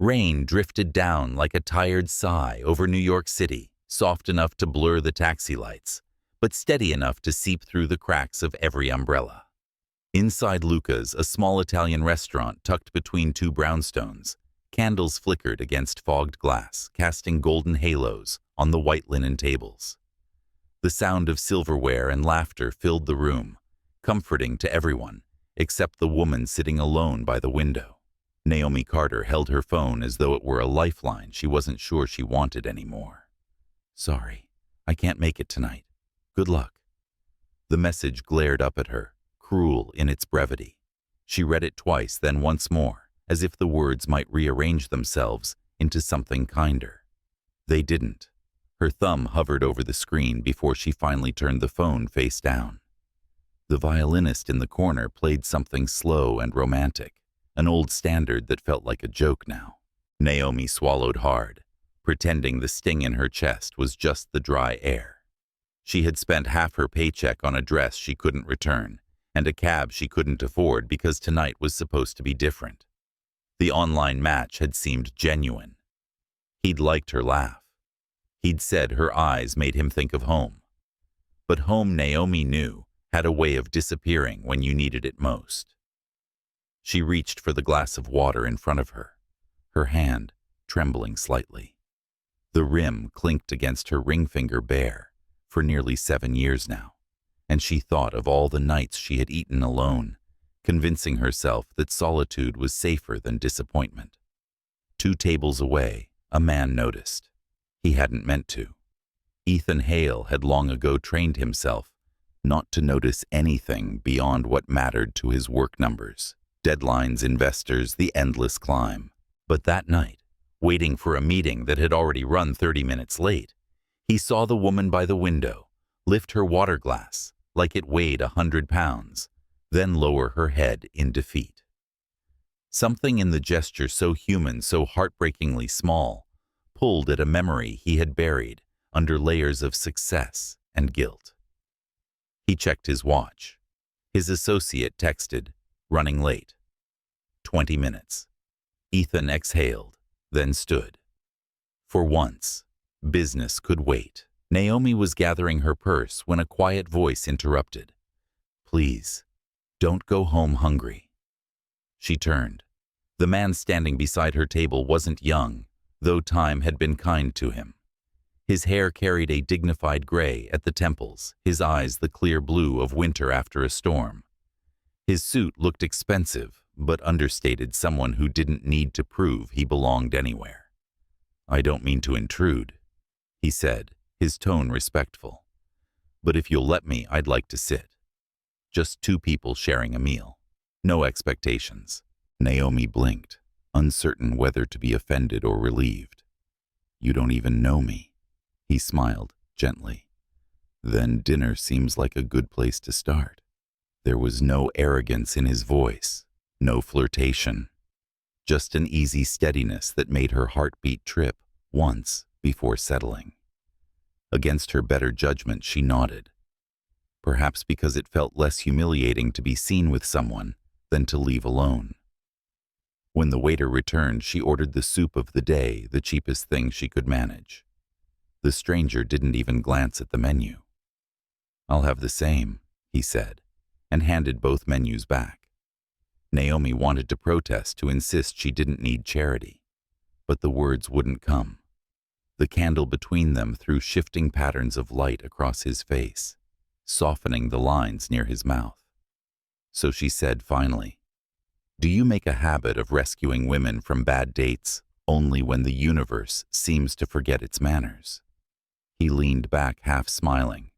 Rain drifted down like a tired sigh over New York City, soft enough to blur the taxi lights, but steady enough to seep through the cracks of every umbrella. Inside Luca's, a small Italian restaurant tucked between two brownstones, candles flickered against fogged glass, casting golden halos on the white linen tables. The sound of silverware and laughter filled the room, comforting to everyone, except the woman sitting alone by the window. Naomi Carter held her phone as though it were a lifeline she wasn't sure she wanted anymore. "Sorry, I can't make it tonight. Good luck." The message glared up at her, cruel in its brevity. She read it twice, then once more, as if the words might rearrange themselves into something kinder. They didn't. Her thumb hovered over the screen before she finally turned the phone face down. The violinist in the corner played something slow and romantic, an old standard that felt like a joke now. Naomi swallowed hard, pretending the sting in her chest was just the dry air. She had spent half her paycheck on a dress she couldn't return, and a cab she couldn't afford because tonight was supposed to be different. The online match had seemed genuine. He'd liked her laugh. He'd said her eyes made him think of home. But home, Naomi knew, had a way of disappearing when you needed it most. She reached for the glass of water in front of her, her hand trembling slightly. The rim clinked against her ring finger bare for nearly 7 years now, and she thought of all the nights she had eaten alone, convincing herself that solitude was safer than disappointment. 2 tables away, a man noticed. He hadn't meant to. Ethan Hale had long ago trained himself not to notice anything beyond what mattered to his work numbers. Deadlines, investors, the endless climb. But that night, waiting for a meeting that had already run 30 minutes late, he saw the woman by the window lift her water glass like it weighed 100 pounds, then lower her head in defeat. Something in the gesture so human, so heartbreakingly small, pulled at a memory he had buried under layers of success and guilt. He checked his watch. His associate texted, "Running late." 20 minutes. Ethan exhaled, then stood. For once, business could wait. Naomi was gathering her purse when a quiet voice interrupted. "Please, don't go home hungry." She turned. The man standing beside her table wasn't young, though time had been kind to him. His hair carried a dignified gray at the temples, his eyes the clear blue of winter after a storm. His suit looked expensive, but understated someone who didn't need to prove he belonged anywhere. "I don't mean to intrude," he said, his tone respectful. "But if you'll let me, I'd like to sit. Just 2 people sharing a meal. No expectations." Naomi blinked, uncertain whether to be offended or relieved. "You don't even know me." He smiled gently. "Then dinner seems like a good place to start." There was no arrogance in his voice, no flirtation, just an easy steadiness that made her heartbeat trip once before settling. Against her better judgment, she nodded, perhaps because it felt less humiliating to be seen with someone than to leave alone. When the waiter returned, she ordered the soup of the day, the cheapest thing she could manage. The stranger didn't even glance at the menu. "I'll have the same," he said, and handed both menus back. Naomi wanted to protest, to insist she didn't need charity, but the words wouldn't come. The candle between them threw shifting patterns of light across his face, softening the lines near his mouth. So she said finally, "Do you make a habit of rescuing women from bad dates only when the universe seems to forget its manners?" He leaned back, half smiling.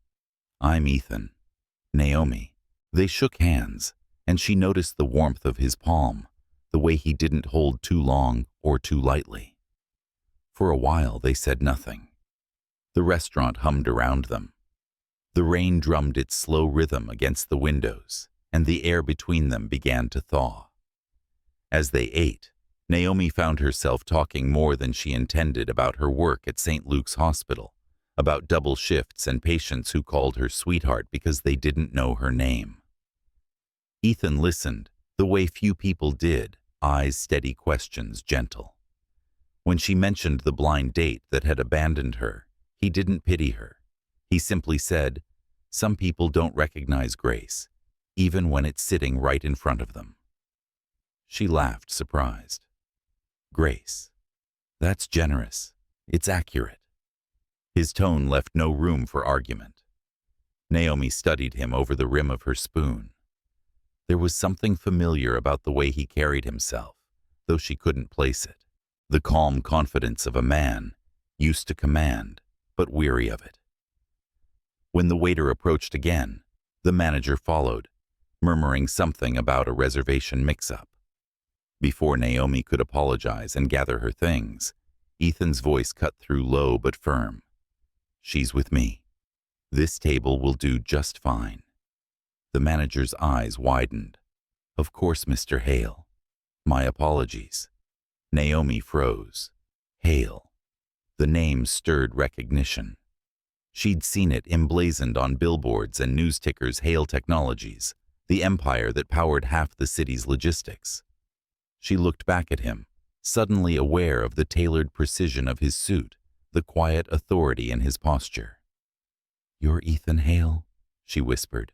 "I'm Ethan." "Naomi." They shook hands, and she noticed the warmth of his palm, the way he didn't hold too long or too lightly. For a while they said nothing. The restaurant hummed around them. The rain drummed its slow rhythm against the windows, and the air between them began to thaw. As they ate, Naomi found herself talking more than she intended about her work at St. Luke's Hospital, about double shifts and patients who called her sweetheart because they didn't know her name. Ethan listened, the way few people did, eyes steady, questions gentle. When she mentioned the blind date that had abandoned her, he didn't pity her. He simply said, "Some people don't recognize grace, even when it's sitting right in front of them." She laughed, surprised. "Grace. That's generous. It's accurate." His tone left no room for argument. Naomi studied him over the rim of her spoon. There was something familiar about the way he carried himself, though she couldn't place it. The calm confidence of a man, used to command, but weary of it. When the waiter approached again, the manager followed, murmuring something about a reservation mix-up. Before Naomi could apologize and gather her things, Ethan's voice cut through, low but firm. "She's with me. This table will do just fine." The manager's eyes widened. "Of course, Mr. Hale. My apologies." Naomi froze. Hale. The name stirred recognition. She'd seen it emblazoned on billboards and news tickers. Hale Technologies, the empire that powered half the city's logistics. She looked back at him, suddenly aware of the tailored precision of his suit, the quiet authority in his posture. "You're Ethan Hale?" she whispered.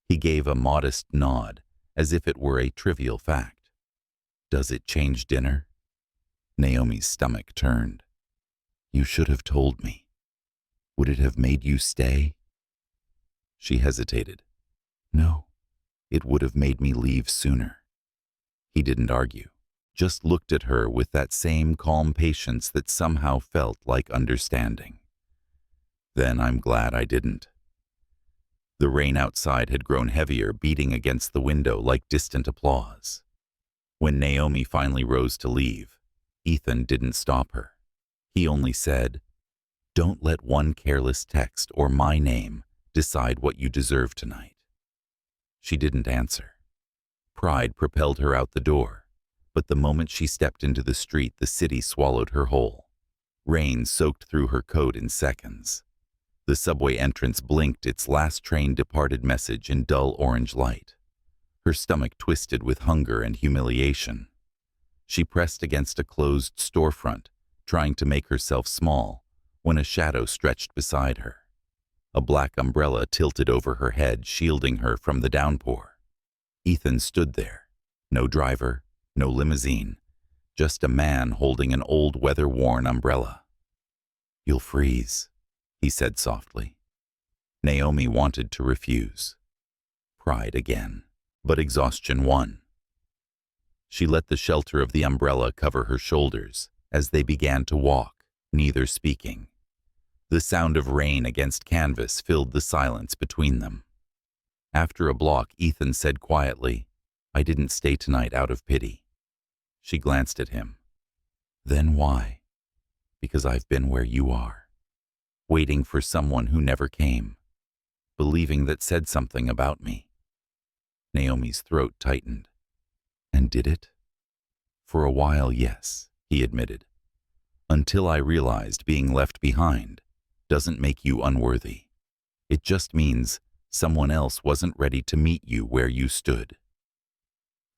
He gave a modest nod, as if it were a trivial fact. "Does it change dinner?" Naomi's stomach turned. "You should have told me. Would it have made you stay?" She hesitated. "No, it would have made me leave sooner." He didn't argue, just looked at her with that same calm patience that somehow felt like understanding. "Then I'm glad I didn't." The rain outside had grown heavier, beating against the window like distant applause. When Naomi finally rose to leave, Ethan didn't stop her. He only said, "Don't let one careless text or my name decide what you deserve tonight." She didn't answer. Pride propelled her out the door, but the moment she stepped into the street, the city swallowed her whole. Rain soaked through her coat in seconds. The subway entrance blinked, its last train departed message in dull orange light. Her stomach twisted with hunger and humiliation. She pressed against a closed storefront, trying to make herself small, when a shadow stretched beside her. A black umbrella tilted over her head, shielding her from the downpour. Ethan stood there. No driver, no limousine, just a man holding an old weather-worn umbrella. "You'll freeze," he said softly. Naomi wanted to refuse. Pride again, but exhaustion won. She let the shelter of the umbrella cover her shoulders as they began to walk, neither speaking. The sound of rain against canvas filled the silence between them. After a block, Ethan said quietly, "I didn't stay tonight out of pity." She glanced at him. "Then why?" "Because I've been where you are, waiting for someone who never came, believing that said something about me." Naomi's throat tightened. "And did it?" "For a while, yes," he admitted. "Until I realized being left behind doesn't make you unworthy. It just means someone else wasn't ready to meet you where you stood."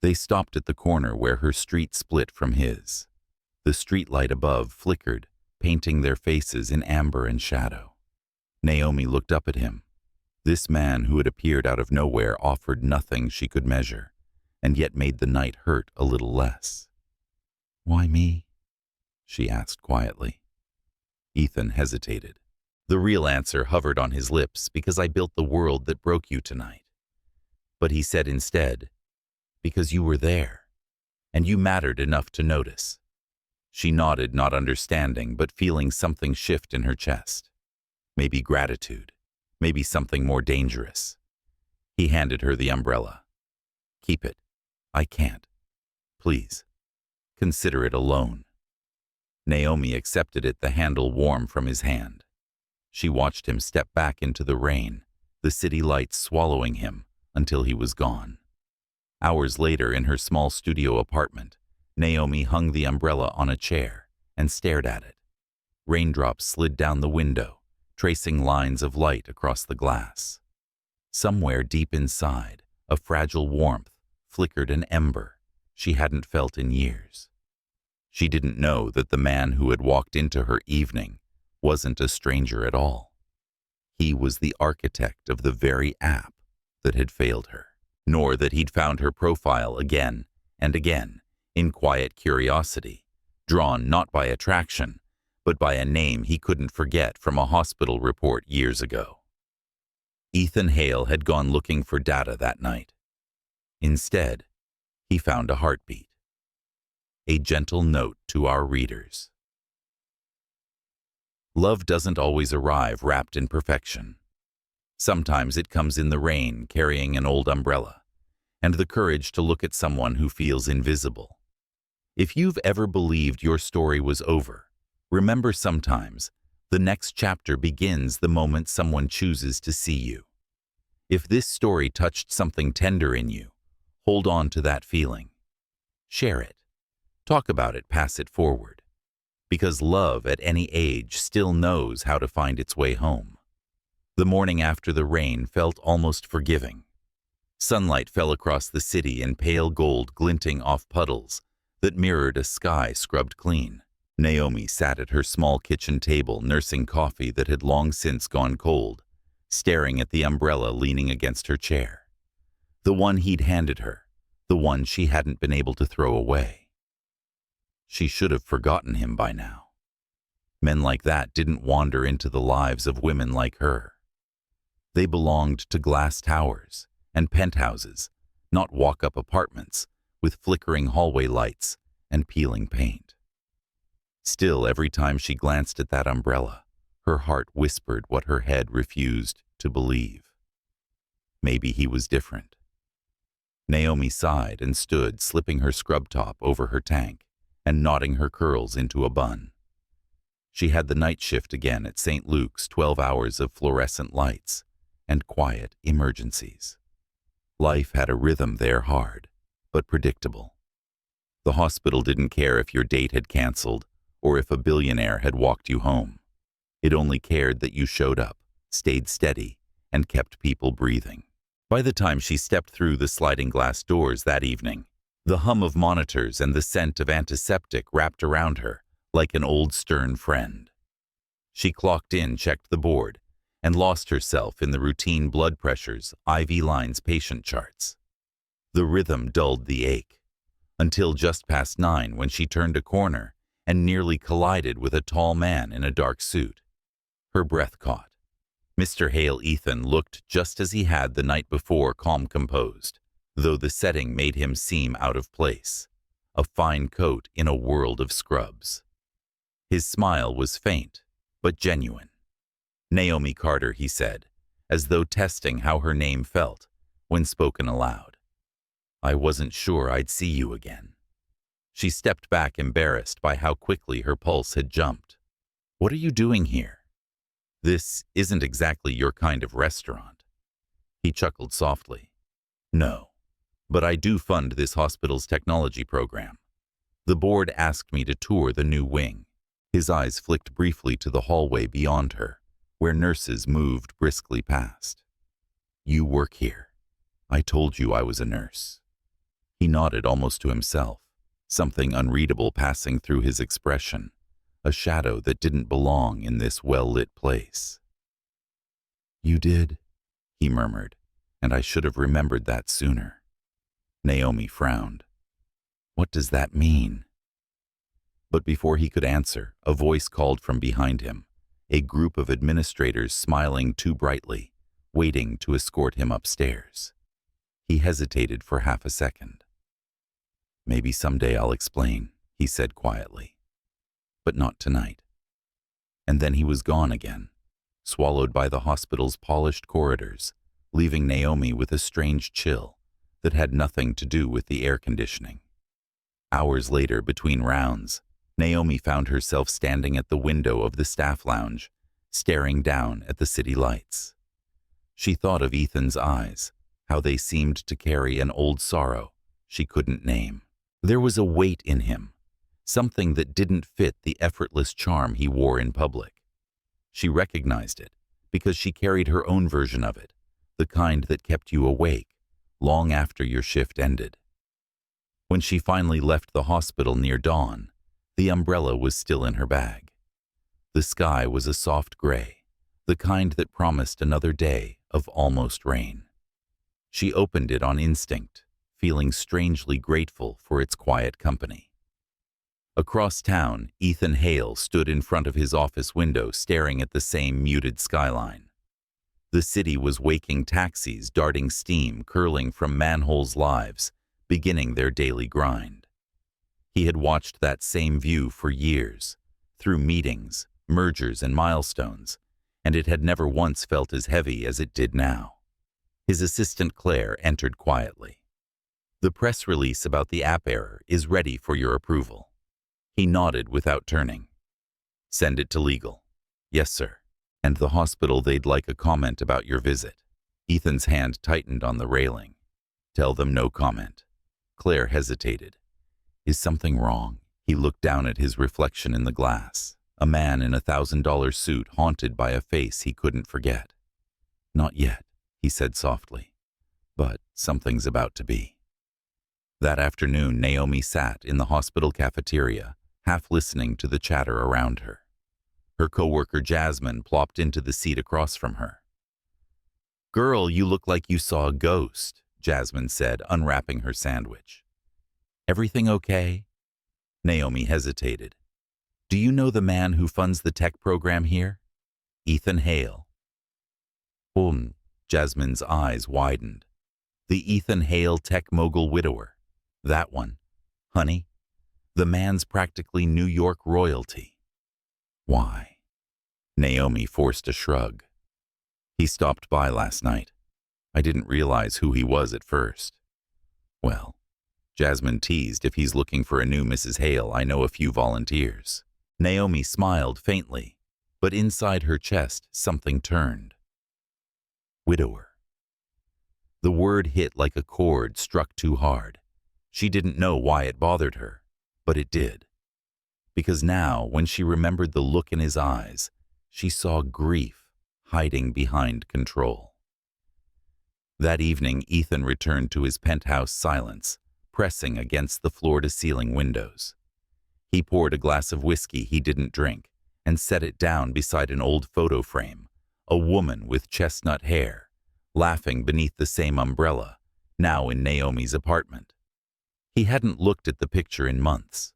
They stopped at the corner where her street split from his. The streetlight above flickered, painting their faces in amber and shadow. Naomi looked up at him. This man who had appeared out of nowhere offered nothing she could measure, and yet made the night hurt a little less. "Why me?" she asked quietly. Ethan hesitated. The real answer hovered on his lips, "Because I built the world that broke you tonight." But he said instead, "Because you were there, and you mattered enough to notice." She nodded, not understanding, but feeling something shift in her chest. Maybe gratitude, maybe something more dangerous. He handed her the umbrella. "Keep it. I can't. Please. Consider it a loan." Naomi accepted it, the handle warm from his hand. She watched him step back into the rain, the city lights swallowing him until he was gone. Hours later, in her small studio apartment, Naomi hung the umbrella on a chair and stared at it. Raindrops slid down the window, tracing lines of light across the glass. Somewhere deep inside, a fragile warmth flickered, an ember she hadn't felt in years. She didn't know that the man who had walked into her evening wasn't a stranger at all. He was the architect of the very app that had failed her, nor that he'd found her profile again and again in quiet curiosity, drawn not by attraction, but by a name he couldn't forget from a hospital report years ago. Ethan Hale had gone looking for data that night. Instead, he found a heartbeat. A gentle note to our readers. Love doesn't always arrive wrapped in perfection. Sometimes it comes in the rain, carrying an old umbrella, and the courage to look at someone who feels invisible. If you've ever believed your story was over, remember sometimes the next chapter begins the moment someone chooses to see you. If this story touched something tender in you, hold on to that feeling. Share it. Talk about it, pass it forward. Because love at any age still knows how to find its way home. The morning after the rain felt almost forgiving. Sunlight fell across the city in pale gold glinting off puddles that mirrored a sky scrubbed clean. Naomi sat at her small kitchen table nursing coffee that had long since gone cold, staring at the umbrella leaning against her chair. The one he'd handed her, the one she hadn't been able to throw away. She should have forgotten him by now. Men like that didn't wander into the lives of women like her. They belonged to glass towers and penthouses, not walk-up apartments with flickering hallway lights and peeling paint. Still, every time she glanced at that umbrella, her heart whispered what her head refused to believe. Maybe he was different. Naomi sighed and stood, slipping her scrub top over her tank and knotting her curls into a bun. She had the night shift again at St. Luke's, 12 hours of fluorescent lights and quiet emergencies. Life had a rhythm there, hard, but predictable. The hospital didn't care if your date had canceled or if a billionaire had walked you home. It only cared that you showed up, stayed steady, and kept people breathing. By the time she stepped through the sliding glass doors that evening, the hum of monitors and the scent of antiseptic wrapped around her like an old stern friend. She clocked in, checked the board, and lost herself in the routine blood pressures, IV lines, patient charts. The rhythm dulled the ache, until just past 9 when she turned a corner and nearly collided with a tall man in a dark suit. Her breath caught. Mr. Hale Ethan looked just as he had the night before, calm, composed, though the setting made him seem out of place, a fine coat in a world of scrubs. His smile was faint, but genuine. Naomi Carter, he said, as though testing how her name felt when spoken aloud. I wasn't sure I'd see you again. She stepped back, embarrassed by how quickly her pulse had jumped. What are you doing here? This isn't exactly your kind of restaurant. He chuckled softly. No, but I do fund this hospital's technology program. The board asked me to tour the new wing. His eyes flicked briefly to the hallway beyond her, where nurses moved briskly past. You work here. I told you I was a nurse. He nodded almost to himself, something unreadable passing through his expression, a shadow that didn't belong in this well-lit place. You did, he murmured, and I should have remembered that sooner. Naomi frowned. What does that mean? But before he could answer, a voice called from behind him, a group of administrators smiling too brightly, waiting to escort him upstairs. He hesitated for half a second. Maybe someday I'll explain, he said quietly. But not tonight. And then he was gone again, swallowed by the hospital's polished corridors, leaving Naomi with a strange chill that had nothing to do with the air conditioning. Hours later, between rounds, Naomi found herself standing at the window of the staff lounge, staring down at the city lights. She thought of Ethan's eyes, how they seemed to carry an old sorrow she couldn't name. There was a weight in him, something that didn't fit the effortless charm he wore in public. She recognized it because she carried her own version of it, the kind that kept you awake long after your shift ended. When she finally left the hospital near dawn, The umbrella was still in her bag. The sky was a soft gray, the kind that promised another day of almost rain. She opened it on instinct, feeling strangely grateful for its quiet company. Across town, Ethan Hale stood in front of his office window staring at the same muted skyline. The city was waking taxis, darting steam curling from manholes' lives, beginning their daily grind. He had watched that same view for years, through meetings, mergers, and milestones, and it had never once felt as heavy as it did now. His assistant Claire entered quietly. "The press release about the app error is ready for your approval." He nodded without turning. "Send it to legal." "Yes, sir." "And the hospital, they'd like a comment about your visit." Ethan's hand tightened on the railing. "Tell them no comment." Claire hesitated. "Is something wrong?" He looked down at his reflection in the glass, a man in a $1,000 suit haunted by a face he couldn't forget. "Not yet," he said softly, "but something's about to be." That afternoon, Naomi sat in the hospital cafeteria, half listening to the chatter around her. Her coworker Jasmine plopped into the seat across from her. "Girl, you look like you saw a ghost," Jasmine said, unwrapping her sandwich. "Everything okay?" Naomi hesitated. "Do you know the man who funds the tech program here?" "Ethan Hale." Jasmine's eyes widened. "The Ethan Hale tech mogul widower. That one. Honey, the man's practically New York royalty." "Why?" Naomi forced a shrug. "He stopped by last night. I didn't realize who he was at first." "Well," Jasmine teased, "if he's looking for a new Mrs. Hale, I know a few volunteers." Naomi smiled faintly, but inside her chest something turned. Widower. The word hit like a chord struck too hard. She didn't know why it bothered her, but it did. Because now, when she remembered the look in his eyes, she saw grief hiding behind control. That evening, Ethan returned to his penthouse silence, pressing against the floor-to-ceiling windows. He poured a glass of whiskey he didn't drink and set it down beside an old photo frame, a woman with chestnut hair, laughing beneath the same umbrella, now in Naomi's apartment. He hadn't looked at the picture in months.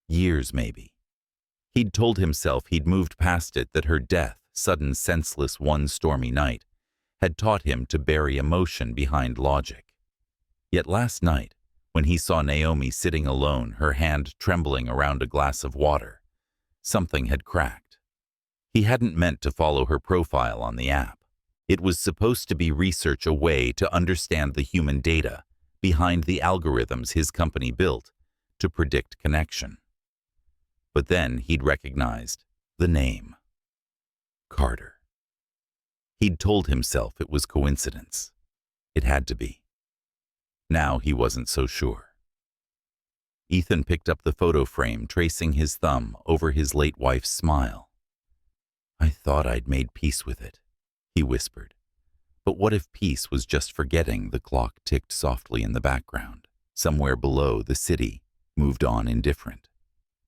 Years, maybe. He'd told himself he'd moved past it, that her death, sudden, senseless one stormy night, had taught him to bury emotion behind logic. Yet last night, when he saw Naomi sitting alone, her hand trembling around a glass of water, something had cracked. He hadn't meant to follow her profile on the app. It was supposed to be research, a way to understand the human data behind the algorithms his company built to predict connection. But then he'd recognized the name. Carter. He'd told himself it was coincidence. It had to be. Now he wasn't so sure. Ethan picked up the photo frame, tracing his thumb over his late wife's smile. "I thought I'd made peace with it," he whispered. But what if peace was just forgetting? The clock ticked softly in the background. Somewhere below, the city moved on indifferent.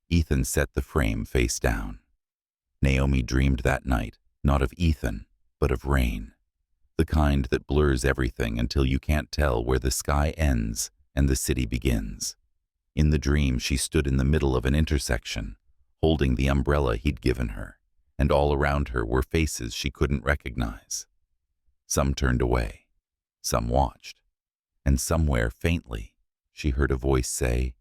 Ethan set the frame face down. Naomi dreamed that night, not of Ethan, but of rain. The kind that blurs everything until you can't tell where the sky ends and the city begins. In the dream, she stood in the middle of an intersection, holding the umbrella he'd given her, and all around her were faces she couldn't recognize. Some turned away, some watched, and somewhere faintly, she heard a voice say,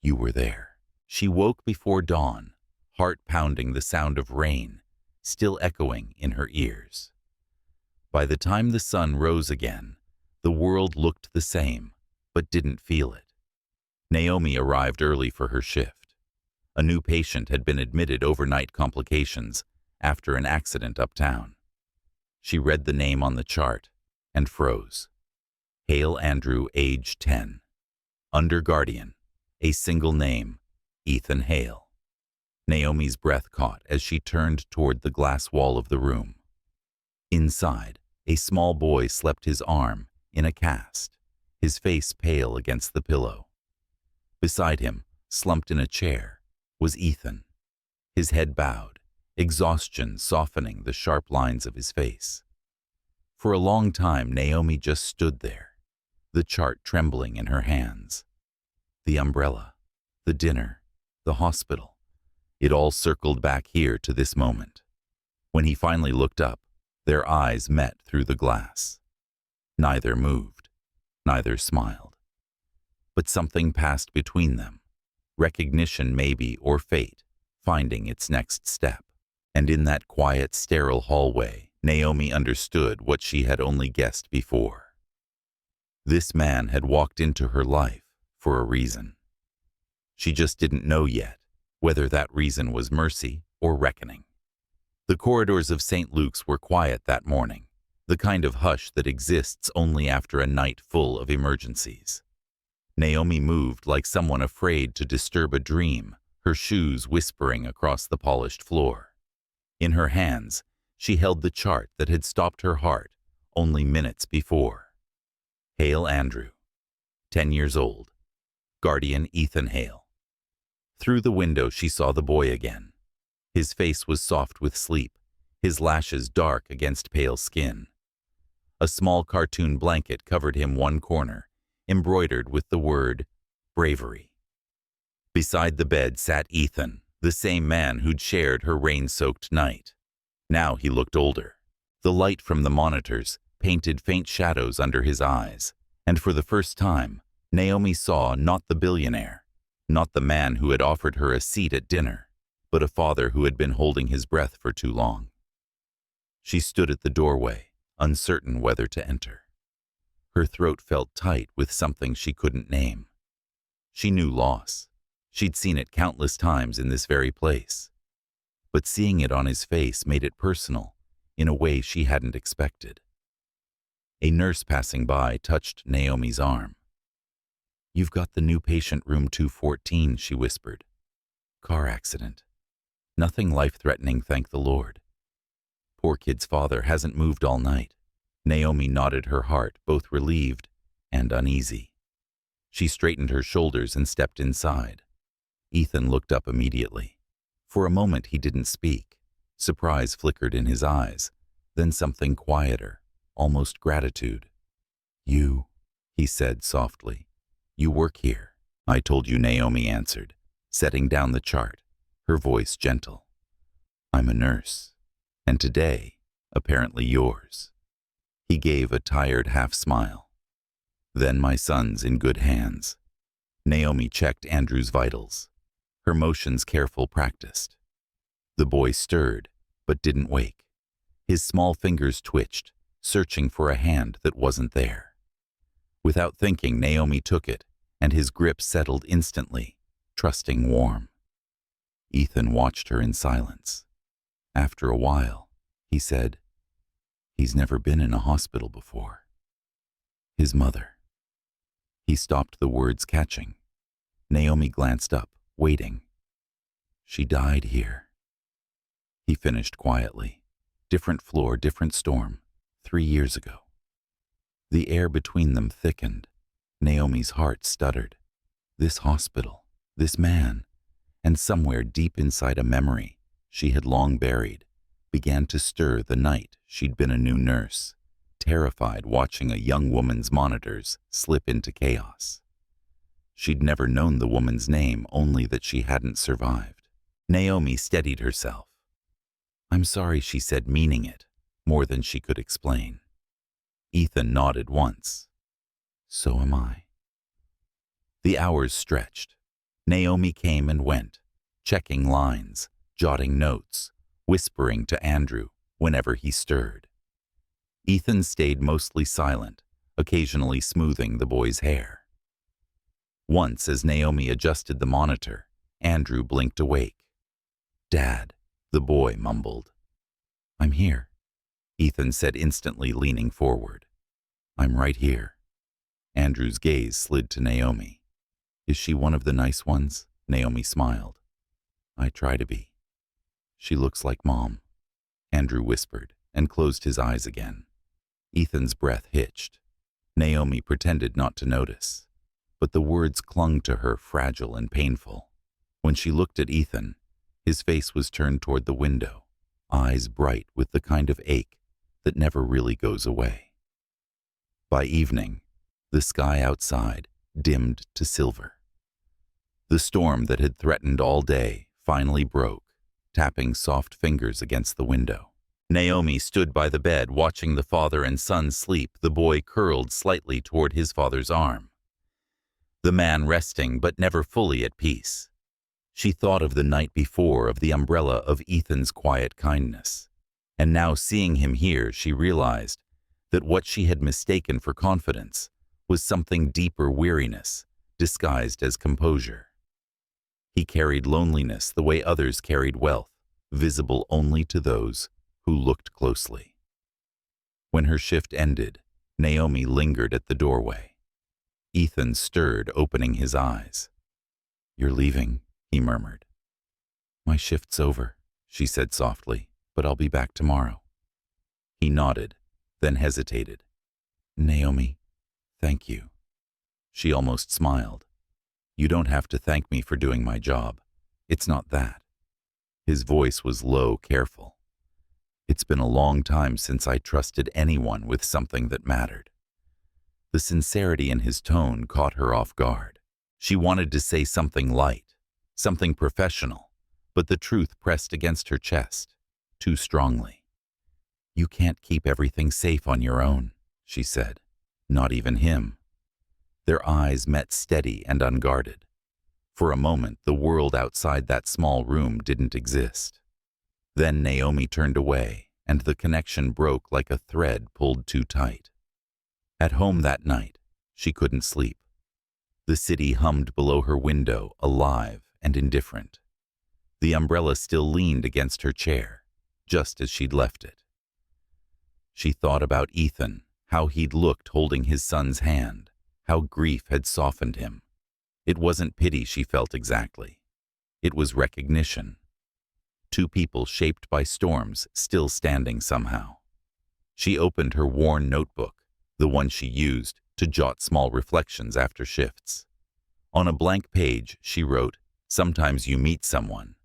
"You were there." She woke before dawn, heart pounding, the sound of rain still echoing in her ears. By the time the sun rose again, the world looked the same, but didn't feel it. Naomi arrived early for her shift. A new patient had been admitted, overnight complications, after an accident uptown. She read the name on the chart and froze. Hale Andrew, age 10. Under guardian, a single name, Ethan Hale. Naomi's breath caught as she turned toward the glass wall of the room. Inside, a small boy slept, his arm in a cast, his face pale against the pillow. Beside him, slumped in a chair, was Ethan, his head bowed, exhaustion softening the sharp lines of his face. For a long time, Naomi just stood there, the chart trembling in her hands. The umbrella, the dinner, the hospital, it all circled back here to this moment. When he finally looked up, their eyes met through the glass. Neither moved, neither smiled. But something passed between them, recognition maybe, or fate, finding its next step. And in that quiet, sterile hallway, Naomi understood what she had only guessed before. This man had walked into her life for a reason. She just didn't know yet whether that reason was mercy or reckoning. The corridors of St. Luke's were quiet that morning, the kind of hush that exists only after a night full of emergencies. Naomi moved like someone afraid to disturb a dream, her shoes whispering across the polished floor. In her hands, she held the chart that had stopped her heart only minutes before. Hale Andrew, 10 years old. Guardian Ethan Hale. Through the window she saw the boy again. His face was soft with sleep, his lashes dark against pale skin. A small cartoon blanket covered him one corner, embroidered with the word bravery. Beside the bed sat Ethan, the same man who'd shared her rain-soaked night. Now he looked older. The light from the monitors painted faint shadows under his eyes, and for the first time, Naomi saw not the billionaire, not the man who had offered her a seat at dinner, but a father who had been holding his breath for too long. She stood at the doorway, uncertain whether to enter. Her throat felt tight with something she couldn't name. She knew loss. She'd seen it countless times in this very place. But seeing it on his face made it personal, in a way she hadn't expected. A nurse passing by touched Naomi's arm. "You've got the new patient, room 214, she whispered. "Car accident. Nothing life-threatening, thank the Lord. Poor kid's father hasn't moved all night." Naomi nodded, her heart both relieved and uneasy. She straightened her shoulders and stepped inside. Ethan looked up immediately. For a moment he didn't speak. Surprise flickered in his eyes, then something quieter, almost gratitude. "You," he said softly. "You work here." "I told you," Naomi answered, setting down the chart, her voice gentle. "I'm a nurse, and today, apparently yours." He gave a tired half-smile. "Then my son's in good hands." Naomi checked Andrew's vitals, her motions careful, practiced. The boy stirred, but didn't wake. His small fingers twitched, searching for a hand that wasn't there. Without thinking, Naomi took it, and his grip settled instantly, trusting warm. Ethan watched her in silence. After a while, he said, "He's never been in a hospital before." His mother. He stopped, the words catching. Naomi glanced up, waiting. "She died here." He finished quietly. "Different floor, different storm, 3 years ago." The air between them thickened. Naomi's heart stuttered. This hospital, this man, and somewhere deep inside a memory she had long buried, began to stir the night she'd been a new nurse, terrified watching a young woman's monitors slip into chaos. She'd never known the woman's name, only that she hadn't survived. Naomi steadied herself. "I'm sorry," she said, meaning it, more than she could explain. Ethan nodded once. "So am I." The hours stretched. Naomi came and went, checking lines, jotting notes, whispering to Andrew whenever he stirred. Ethan stayed mostly silent, occasionally smoothing the boy's hair. Once, as Naomi adjusted the monitor, Andrew blinked awake. "Dad," the boy mumbled. "I'm here," Ethan said instantly, leaning forward. "I'm right here." Andrew's gaze slid to Naomi. "Is she one of the nice ones?" Naomi smiled. "I try to be." "She looks like Mom," Andrew whispered, and closed his eyes again. Ethan's breath hitched. Naomi pretended not to notice, but the words clung to her, fragile and painful. When she looked at Ethan, his face was turned toward the window, eyes bright with the kind of ache that never really goes away. By evening, the sky outside dimmed to silver. The storm that had threatened all day finally broke, tapping soft fingers against the window. Naomi stood by the bed watching the father and son sleep, the boy curled slightly toward his father's arm. The man resting but never fully at peace. She thought of the night before, of the umbrella, of Ethan's quiet kindness. And now seeing him here, she realized that what she had mistaken for confidence was something deeper: weariness, disguised as composure. He carried loneliness the way others carried wealth, visible only to those who looked closely. When her shift ended, Naomi lingered at the doorway. Ethan stirred, opening his eyes. "You're leaving," he murmured. "My shift's over," she said softly, "but I'll be back tomorrow." He nodded, then hesitated. "Naomi, thank you." She almost smiled. "You don't have to thank me for doing my job. It's not that." His voice was low, careful. "It's been a long time since I trusted anyone with something that mattered." The sincerity in his tone caught her off guard. She wanted to say something light, something professional, but the truth pressed against her chest, too strongly. "You can't keep everything safe on your own," she said. "Not even him." Their eyes met, steady and unguarded. For a moment, the world outside that small room didn't exist. Then Naomi turned away, and the connection broke like a thread pulled too tight. At home that night, she couldn't sleep. The city hummed below her window, alive and indifferent. The umbrella still leaned against her chair, just as she'd left it. She thought about Ethan, how he'd looked holding his son's hand, how grief had softened him. It wasn't pity she felt exactly. It was recognition. Two people shaped by storms, still standing somehow. She opened her worn notebook, the one she used to jot small reflections after shifts. On a blank page, she wrote, "Sometimes you meet someone,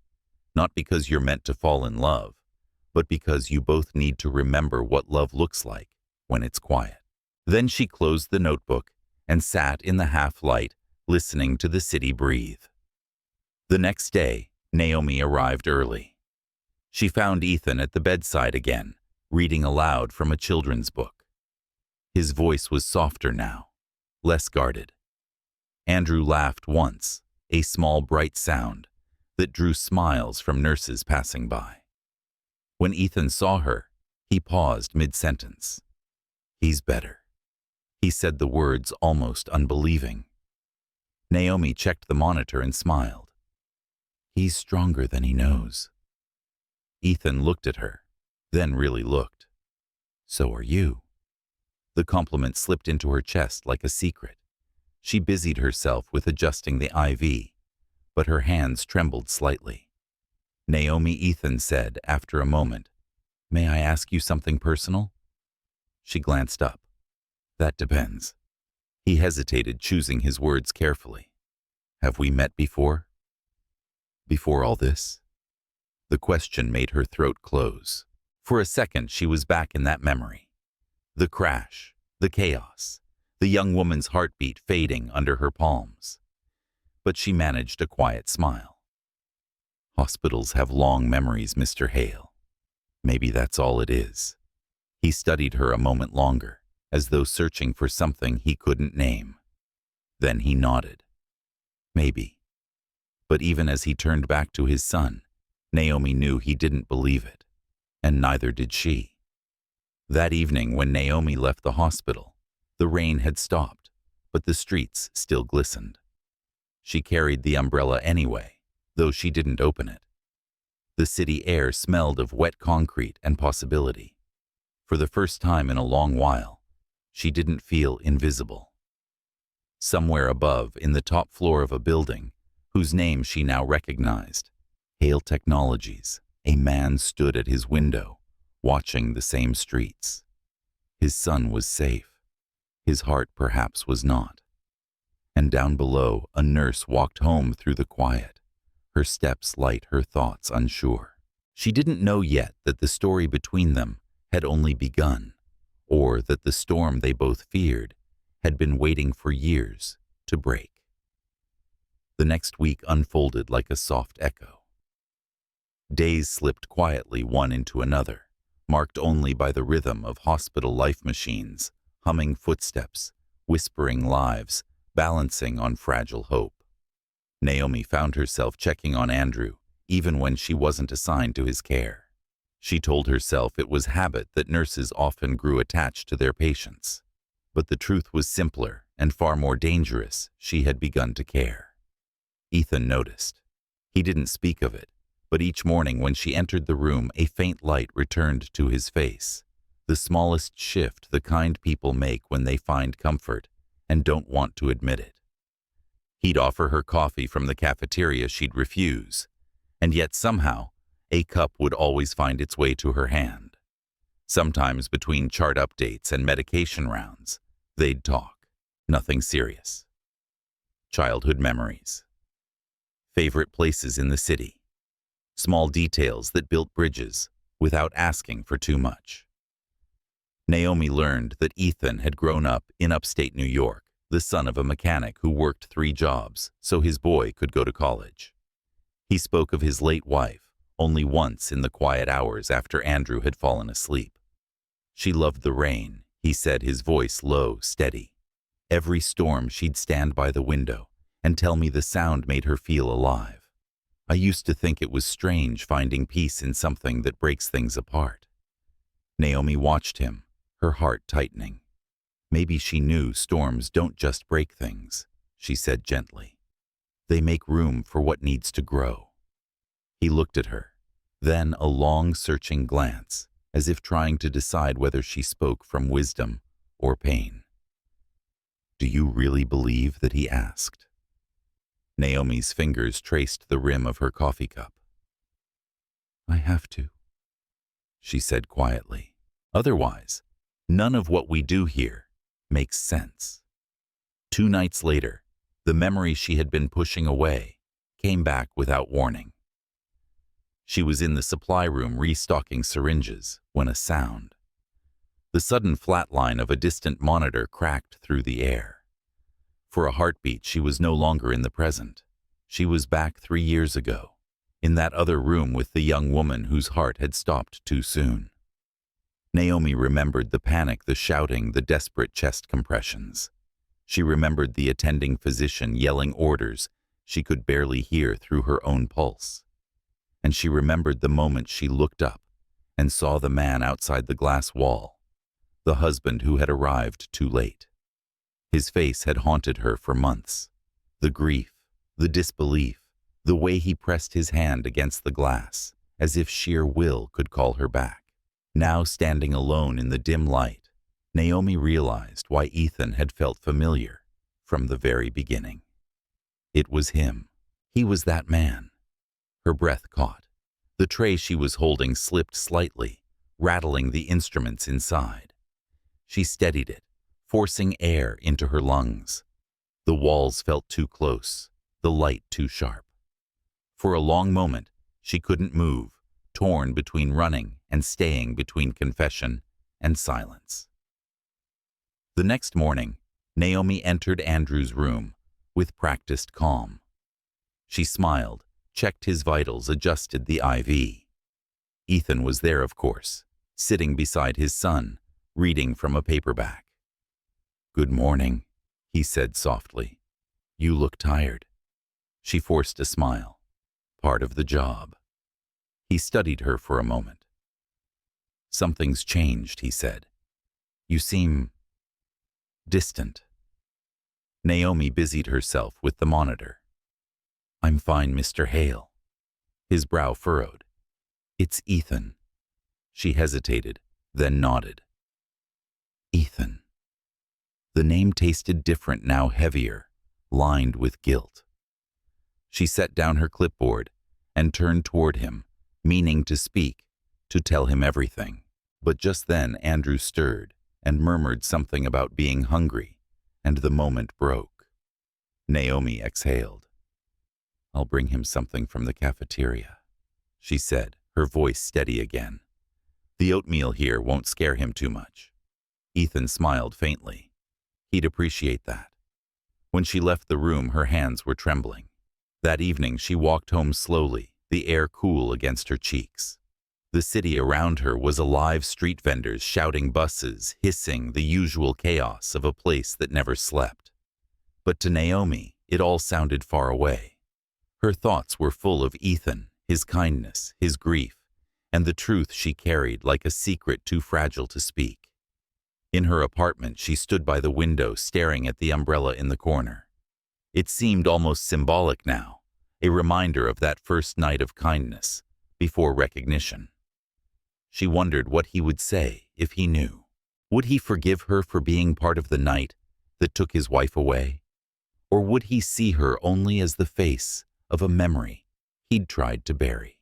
not because you're meant to fall in love, but because you both need to remember what love looks like when it's quiet." Then she closed the notebook and sat in the half-light, listening to the city breathe. The next day, Naomi arrived early. She found Ethan at the bedside again, reading aloud from a children's book. His voice was softer now, less guarded. Andrew laughed once, a small bright sound that drew smiles from nurses passing by. When Ethan saw her, he paused mid-sentence. "He's better." He said the words almost unbelieving. Naomi checked the monitor and smiled. "He's stronger than he knows." Ethan looked at her, then really looked. "So are you." The compliment slipped into her chest like a secret. She busied herself with adjusting the IV, but her hands trembled slightly. "Naomi," Ethan said after a moment, "may I ask you something personal?" She glanced up. "That depends." He hesitated, choosing his words carefully. "Have we met before?" "Before all this?" The question made her throat close. For a second, she was back in that memory. The crash, the chaos, the young woman's heartbeat fading under her palms. But she managed a quiet smile. "Hospitals have long memories, Mr. Hale. Maybe that's all it is." He studied her a moment longer, as though searching for something he couldn't name. Then he nodded. "Maybe." But even as he turned back to his son, Naomi knew he didn't believe it, and neither did she. That evening, when Naomi left the hospital, the rain had stopped, but the streets still glistened. She carried the umbrella anyway, though she didn't open it. The city air smelled of wet concrete and possibility. For the first time in a long while, she didn't feel invisible. Somewhere above, in the top floor of a building, whose name she now recognized, Hale Technologies, a man stood at his window, watching the same streets. His son was safe. His heart perhaps was not. And down below, a nurse walked home through the quiet, her steps light, her thoughts unsure. She didn't know yet that the story between them had only begun, or that the storm they both feared had been waiting for years to break. The next week unfolded like a soft echo. Days slipped quietly one into another, marked only by the rhythm of hospital life machines, humming footsteps, whispering lives, balancing on fragile hope. Naomi found herself checking on Andrew, even when she wasn't assigned to his care. She told herself it was habit that nurses often grew attached to their patients. But the truth was simpler and far more dangerous. She had begun to care. Ethan noticed. He didn't speak of it, but each morning when she entered the room, a faint light returned to his face. The smallest shift the kind people make when they find comfort and don't want to admit it. He'd offer her coffee from the cafeteria she'd refuse, and yet somehow a cup would always find its way to her hand. Sometimes between chart updates and medication rounds, they'd talk. Nothing serious. Childhood memories. Favorite places in the city. Small details that built bridges without asking for too much. Naomi learned that Ethan had grown up in upstate New York, the son of a mechanic who worked 3 jobs so his boy could go to college. He spoke of his late wife only once in the quiet hours after Andrew had fallen asleep. She loved the rain, he said, his voice low, steady. Every storm she'd stand by the window and tell me the sound made her feel alive. I used to think it was strange finding peace in something that breaks things apart. Naomi watched him, her heart tightening. Maybe she knew storms don't just break things, she said gently. They make room for what needs to grow. He looked at her, then a long searching glance, as if trying to decide whether she spoke from wisdom or pain. "Do you really believe that?" he asked. Naomi's fingers traced the rim of her coffee cup. "I have to," she said quietly. Otherwise, none of what we do here makes sense. 2 nights later, the memory she had been pushing away came back without warning. She was in the supply room restocking syringes when a sound. The sudden flatline of a distant monitor cracked through the air. For a heartbeat, she was no longer in the present. She was back 3 years ago, in that other room with the young woman whose heart had stopped too soon. Naomi remembered the panic, the shouting, the desperate chest compressions. She remembered the attending physician yelling orders she could barely hear through her own pulse. And she remembered the moment she looked up and saw the man outside the glass wall, the husband who had arrived too late. His face had haunted her for months. The grief, the disbelief, the way he pressed his hand against the glass, as if sheer will could call her back. Now standing alone in the dim light, Naomi realized why Ethan had felt familiar from the very beginning. It was him. He was that man. Her breath caught. The tray she was holding slipped slightly, rattling the instruments inside. She steadied it, forcing air into her lungs. The walls felt too close, the light too sharp. For a long moment, she couldn't move, torn between running and staying, between confession and silence. The next morning, Naomi entered Andrew's room with practiced calm. She smiled, checked his vitals, adjusted the IV. Ethan was there, of course, sitting beside his son, reading from a paperback. "Good morning," he said softly. "You look tired." She forced a smile. "Part of the job." He studied her for a moment. "Something's changed," he said. "You seem distant." Naomi busied herself with the monitor. "I'm fine, Mr. Hale." His brow furrowed. "It's Ethan." She hesitated, then nodded. Ethan. The name tasted different now, heavier, lined with guilt. She set down her clipboard and turned toward him, meaning to speak, to tell him everything. But just then Andrew stirred and murmured something about being hungry, and the moment broke. Naomi exhaled. I'll bring him something from the cafeteria, she said, her voice steady again. The oatmeal here won't scare him too much. Ethan smiled faintly. He'd appreciate that. When she left the room, her hands were trembling. That evening, she walked home slowly, the air cool against her cheeks. The city around her was alive, street vendors shouting, buses hissing, the usual chaos of a place that never slept. But to Naomi, it all sounded far away. Her thoughts were full of Ethan, his kindness, his grief, and the truth she carried like a secret too fragile to speak. In her apartment, she stood by the window staring at the umbrella in the corner. It seemed almost symbolic now, a reminder of that first night of kindness, before recognition. She wondered what he would say if he knew. Would he forgive her for being part of the night that took his wife away? Or would he see her only as the face of a memory he'd tried to bury?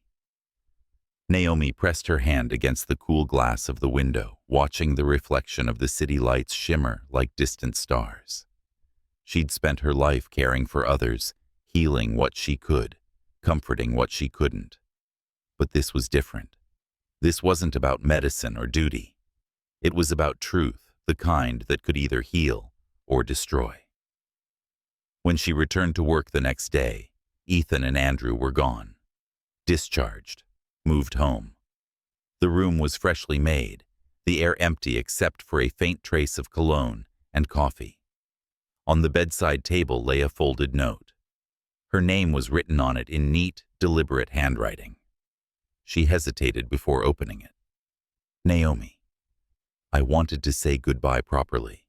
Naomi pressed her hand against the cool glass of the window, watching the reflection of the city lights shimmer like distant stars. She'd spent her life caring for others, healing what she could, comforting what she couldn't. But this was different. This wasn't about medicine or duty. It was about truth, the kind that could either heal or destroy. When she returned to work the next day, Ethan and Andrew were gone. Discharged, moved home. The room was freshly made, the air empty except for a faint trace of cologne and coffee. On the bedside table lay a folded note. Her name was written on it in neat, deliberate handwriting. She hesitated before opening it. Naomi, I wanted to say goodbye properly,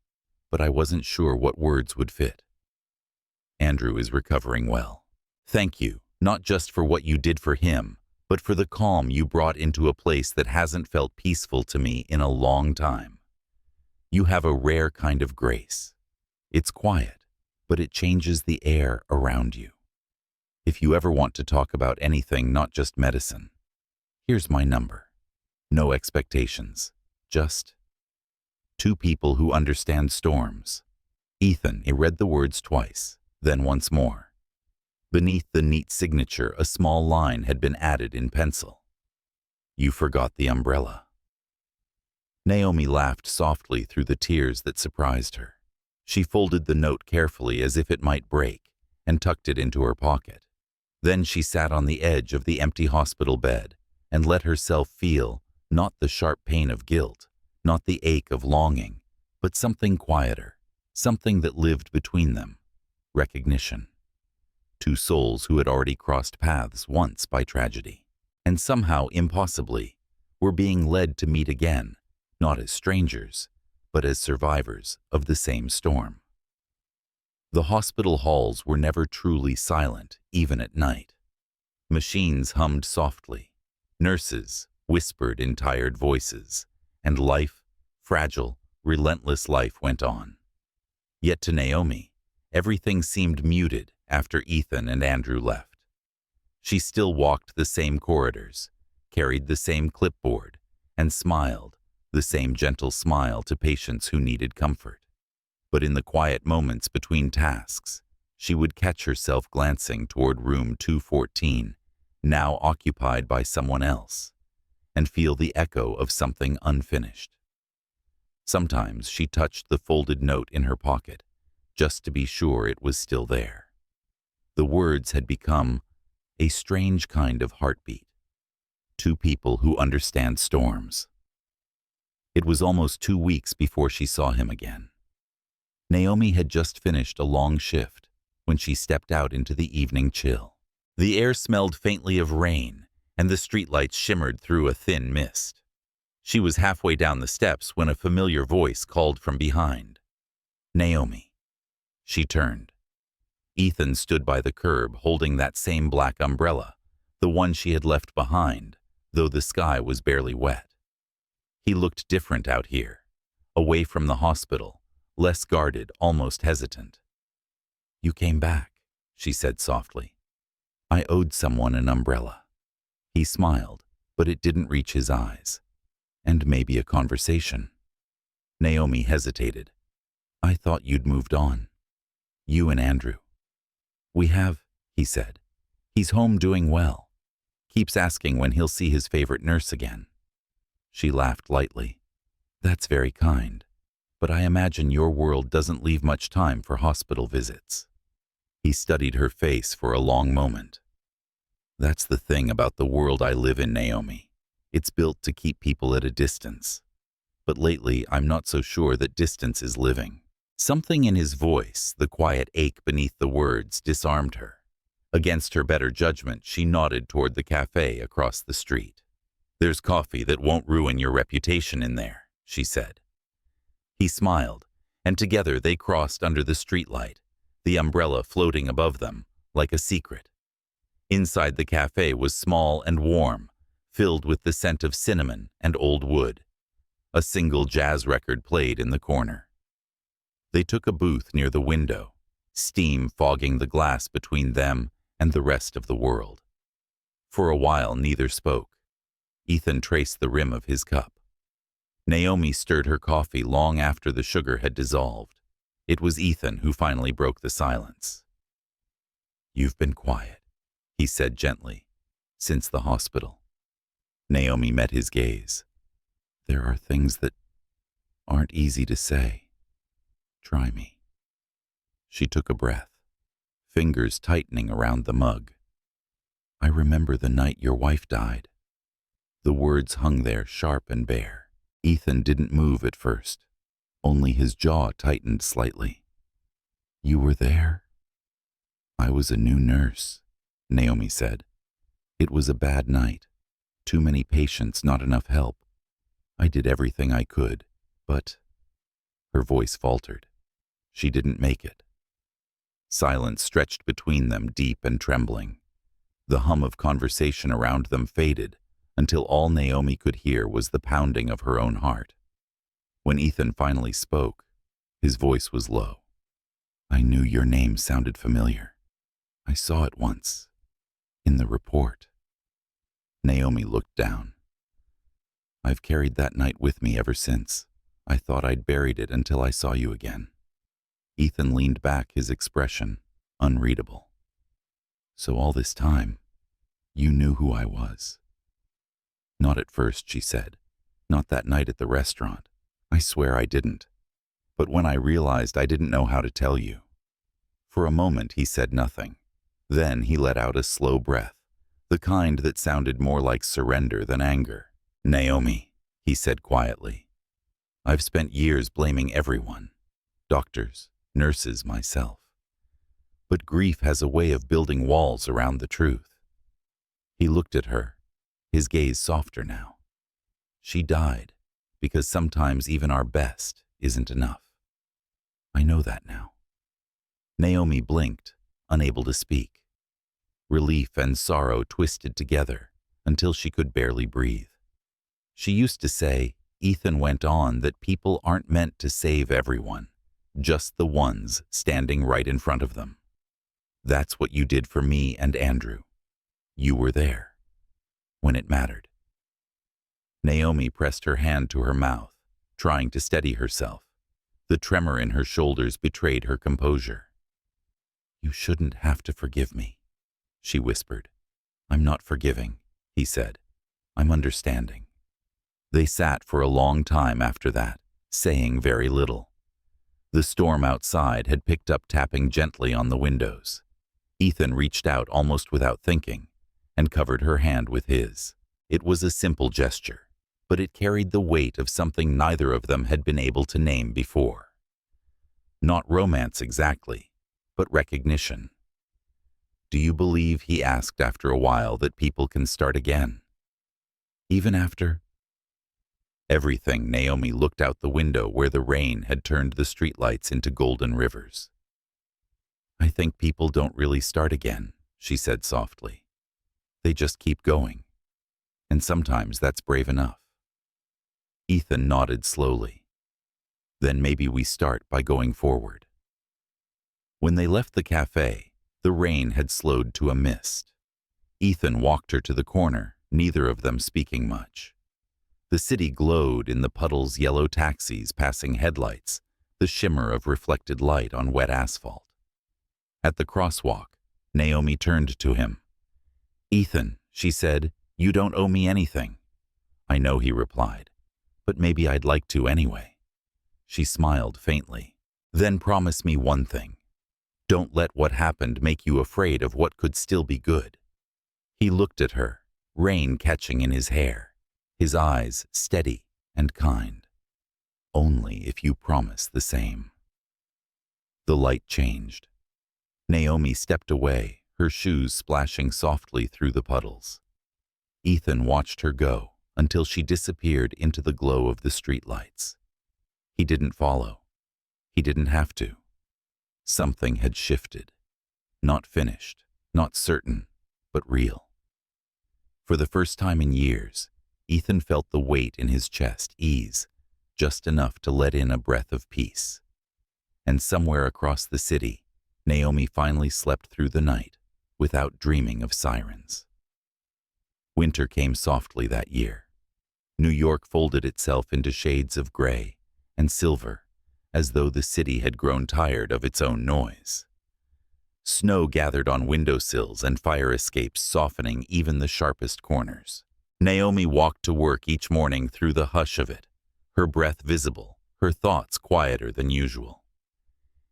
but I wasn't sure what words would fit. Andrew is recovering well. Thank you, not just for what you did for him, but for the calm you brought into a place that hasn't felt peaceful to me in a long time. You have a rare kind of grace. It's quiet, but it changes the air around you. If you ever want to talk about anything, not just medicine, here's my number. No expectations, just two people who understand storms. Ethan, he read the words twice, then once more. Beneath the neat signature, a small line had been added in pencil. You forgot the umbrella. Naomi laughed softly through the tears that surprised her. She folded the note carefully as if it might break and tucked it into her pocket. Then she sat on the edge of the empty hospital bed and let herself feel not the sharp pain of guilt, not the ache of longing, but something quieter, something that lived between them, recognition. Two souls who had already crossed paths once by tragedy, and somehow, impossibly, were being led to meet again, not as strangers, but as survivors of the same storm. The hospital halls were never truly silent, even at night. Machines hummed softly. Nurses whispered in tired voices, and life, fragile, relentless life, went on. Yet to Naomi, everything seemed muted after Ethan and Andrew left. She still walked the same corridors, carried the same clipboard, and smiled, the same gentle smile to patients who needed comfort. But in the quiet moments between tasks, she would catch herself glancing toward room 214, now occupied by someone else, and feel the echo of something unfinished. Sometimes she touched the folded note in her pocket, just to be sure it was still there. The words had become a strange kind of heartbeat. Two people who understand storms. It was almost 2 weeks before she saw him again. Naomi had just finished a long shift when she stepped out into the evening chill. The air smelled faintly of rain, and the streetlights shimmered through a thin mist. She was halfway down the steps when a familiar voice called from behind. Naomi. She turned. Ethan stood by the curb holding that same black umbrella, the one she had left behind, though the sky was barely wet. He looked different out here, away from the hospital, less guarded, almost hesitant. You came back, she said softly. I owed someone an umbrella. He smiled, but it didn't reach his eyes. And maybe a conversation. Naomi hesitated. I thought you'd moved on. You and Andrew. We have, he said, He's home doing well. Keeps asking when he'll see his favorite nurse again. She laughed lightly. That's very kind, but I imagine your world doesn't leave much time for hospital visits. He studied her face for a long moment. That's the thing about the world I live in, Naomi. It's built to keep people at a distance. But lately, I'm not so sure that distance is living. Something in his voice, the quiet ache beneath the words, disarmed her. Against her better judgment, she nodded toward the cafe across the street. There's coffee that won't ruin your reputation in there, she said. He smiled, and together they crossed under the streetlight, the umbrella floating above them, like a secret. Inside the cafe was small and warm, filled with the scent of cinnamon and old wood. A single jazz record played in the corner. They took a booth near the window, steam fogging the glass between them and the rest of the world. For a while neither spoke. Ethan traced the rim of his cup. Naomi stirred her coffee long after the sugar had dissolved. It was Ethan who finally broke the silence. You've been quiet, he said gently, since the hospital. Naomi met his gaze. There are things that aren't easy to say. Try me. She took a breath, fingers tightening around the mug. I remember the night your wife died. The words hung there sharp and bare. Ethan didn't move at first. Only his jaw tightened slightly. You were there? I was a new nurse, Naomi said. It was a bad night. Too many patients, not enough help. I did everything I could, but... Her voice faltered. She didn't make it. Silence stretched between them, deep and trembling. The hum of conversation around them faded, until all Naomi could hear was the pounding of her own heart. When Ethan finally spoke, his voice was low. I knew your name sounded familiar. I saw it once, in the report. Naomi looked down. I've carried that night with me ever since. I thought I'd buried it until I saw you again. Ethan leaned back, his expression unreadable. So all this time, you knew who I was. Not at first, she said. Not that night at the restaurant. I swear I didn't. But when I realized, I didn't know how to tell you. For a moment he said nothing. Then he let out a slow breath, the kind that sounded more like surrender than anger. Naomi, he said quietly, I've spent years blaming everyone. Doctors, nurses, myself. But grief has a way of building walls around the truth. He looked at her, his gaze softer now. She died because sometimes even our best isn't enough. I know that now. Naomi blinked, unable to speak. Relief and sorrow twisted together until she could barely breathe. She used to say, Ethan went on, that people aren't meant to save everyone, just the ones standing right in front of them. That's what you did for me and Andrew. You were there, when it mattered. Naomi pressed her hand to her mouth, trying to steady herself. The tremor in her shoulders betrayed her composure. You shouldn't have to forgive me, she whispered. I'm not forgiving, he said. I'm understanding. They sat for a long time after that, saying very little. The storm outside had picked up, tapping gently on the windows. Ethan reached out almost without thinking and covered her hand with his. It was a simple gesture, but it carried the weight of something neither of them had been able to name before. Not romance exactly, but recognition. Do you believe, he asked after a while, that people can start again? Even after? Everything. Naomi looked out the window where the rain had turned the streetlights into golden rivers. I think people don't really start again, she said softly. They just keep going. And sometimes that's brave enough. Ethan nodded slowly. Then maybe we start by going forward. When they left the cafe, the rain had slowed to a mist. Ethan walked her to the corner, neither of them speaking much. The city glowed in the puddles, yellow taxis passing headlights, the shimmer of reflected light on wet asphalt. At the crosswalk, Naomi turned to him, "Ethan," she said, "you don't owe me anything." "I know," he replied, "but maybe I'd like to anyway." She smiled faintly. "Then promise me one thing. Don't let what happened make you afraid of what could still be good." He looked at her, rain catching in his hair, his eyes steady and kind. "Only if you promise the same." The light changed. Naomi stepped away, her shoes splashing softly through the puddles. Ethan watched her go until she disappeared into the glow of the streetlights. He didn't follow. He didn't have to. Something had shifted. Not finished, not certain, but real. For the first time in years, Ethan felt the weight in his chest ease, just enough to let in a breath of peace. And somewhere across the city, Naomi finally slept through the night without dreaming of sirens. Winter came softly that year. New York folded itself into shades of gray and silver, as though the city had grown tired of its own noise. Snow gathered on windowsills and fire escapes, softening even the sharpest corners. Naomi walked to work each morning through the hush of it, her breath visible, her thoughts quieter than usual.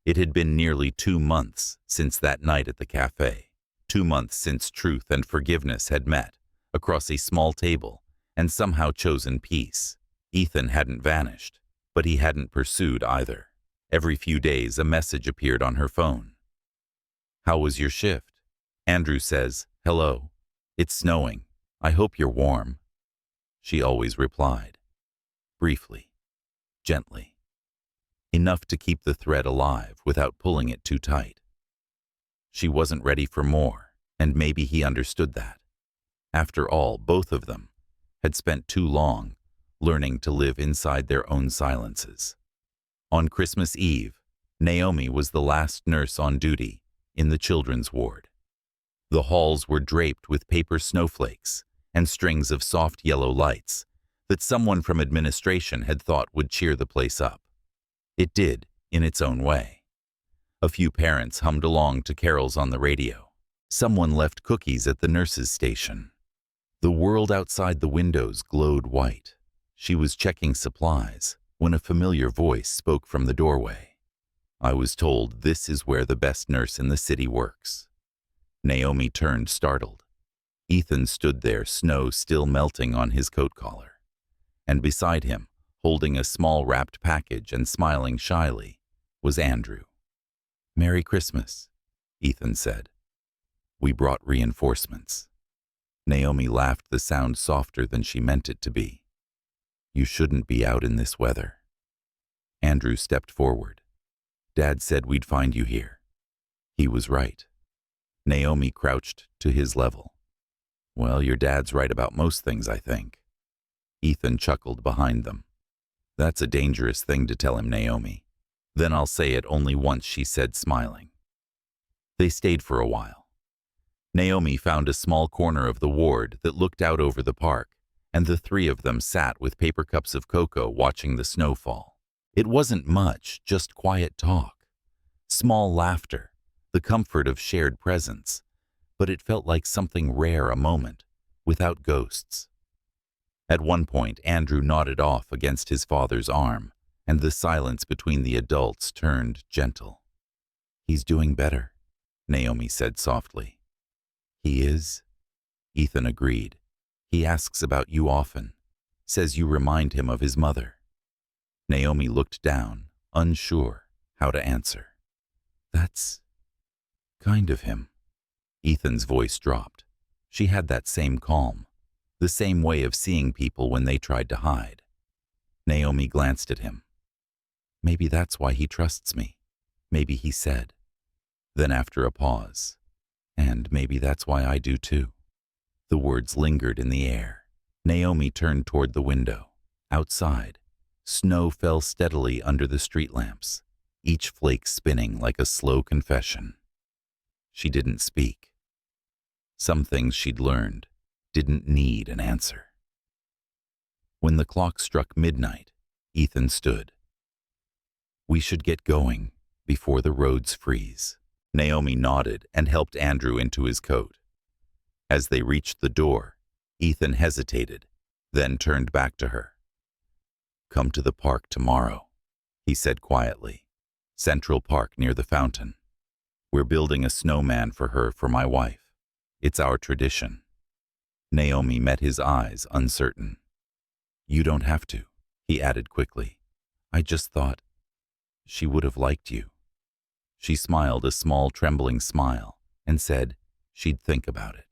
It had been nearly 2 months since that night at the cafe, 2 months since truth and forgiveness had met across a small table and somehow chosen peace. Ethan hadn't vanished, but he hadn't pursued either. Every few days a message appeared on her phone. "How was your shift? Andrew says, hello. It's snowing. I hope you're warm." She always replied. Briefly. Gently. Enough to keep the thread alive without pulling it too tight. She wasn't ready for more, and maybe he understood that. After all, both of them had spent too long learning to live inside their own silences. On Christmas Eve, Naomi was the last nurse on duty in the children's ward. The halls were draped with paper snowflakes and strings of soft yellow lights that someone from administration had thought would cheer the place up. It did, in its own way. A few parents hummed along to carols on the radio. Someone left cookies at the nurse's station. The world outside the windows glowed white. She was checking supplies when a familiar voice spoke from the doorway. "I was told this is where the best nurse in the city works." Naomi turned, startled. Ethan stood there, snow still melting on his coat collar. And beside him, holding a small wrapped package and smiling shyly, was Andrew. "Merry Christmas," Ethan said. "We brought reinforcements." Naomi laughed, the sound softer than she meant it to be. "You shouldn't be out in this weather." Andrew stepped forward. "Dad said we'd find you here." He was right. Naomi crouched to his level. "Well, your dad's right about most things, I think." Ethan chuckled behind them. "That's a dangerous thing to tell him, Naomi." "Then I'll say it only once," she said, smiling. They stayed for a while. Naomi found a small corner of the ward that looked out over the park, and the three of them sat with paper cups of cocoa watching the snow fall. It wasn't much, just quiet talk, small laughter, the comfort of shared presence, but it felt like something rare, a moment, without ghosts. At one point, Andrew nodded off against his father's arm, and the silence between the adults turned gentle. "He's doing better," Naomi said softly. "He is?" Ethan agreed. "He asks about you often, says you remind him of his mother." Naomi looked down, unsure how to answer. "That's kind of him." Ethan's voice dropped. She had that same calm, the same way of seeing people when they tried to hide. Naomi glanced at him. "Maybe that's why he trusts me," maybe he said. Then after a pause, "And maybe that's why I do too." The words lingered in the air. Naomi turned toward the window. Outside, snow fell steadily under the street lamps, each flake spinning like a slow confession. She didn't speak. Some things she'd learned didn't need an answer. When the clock struck midnight, Ethan stood. "We should get going before the roads freeze." Naomi nodded and helped Andrew into his coat. As they reached the door, Ethan hesitated, then turned back to her. "Come to the park tomorrow," he said quietly. "Central Park near the fountain. We're building a snowman for her for my wife. It's our tradition." Naomi met his eyes, uncertain. "You don't have to," he added quickly. "I just thought she would have liked you." She smiled a small, trembling smile and said she'd think about it.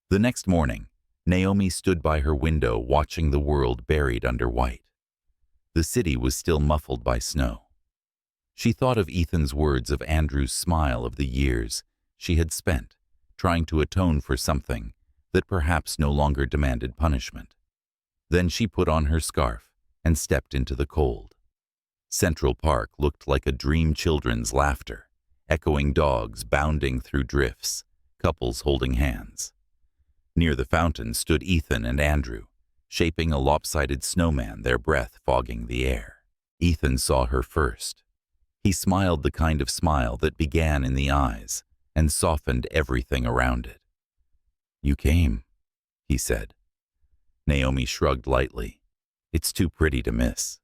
The next morning, Naomi stood by her window watching the world buried under white. The city was still muffled by snow. She thought of Ethan's words, of Andrew's smile, of the years she had spent trying to atone for something that perhaps no longer demanded punishment. Then she put on her scarf and stepped into the cold. Central Park looked like a dream, children's laughter, echoing dogs bounding through drifts, couples holding hands. Near the fountain stood Ethan and Andrew, shaping a lopsided snowman, their breath fogging the air. Ethan saw her first. He smiled the kind of smile that began in the eyes and softened everything around it. "You came," he said. Naomi shrugged lightly. "It's too pretty to miss."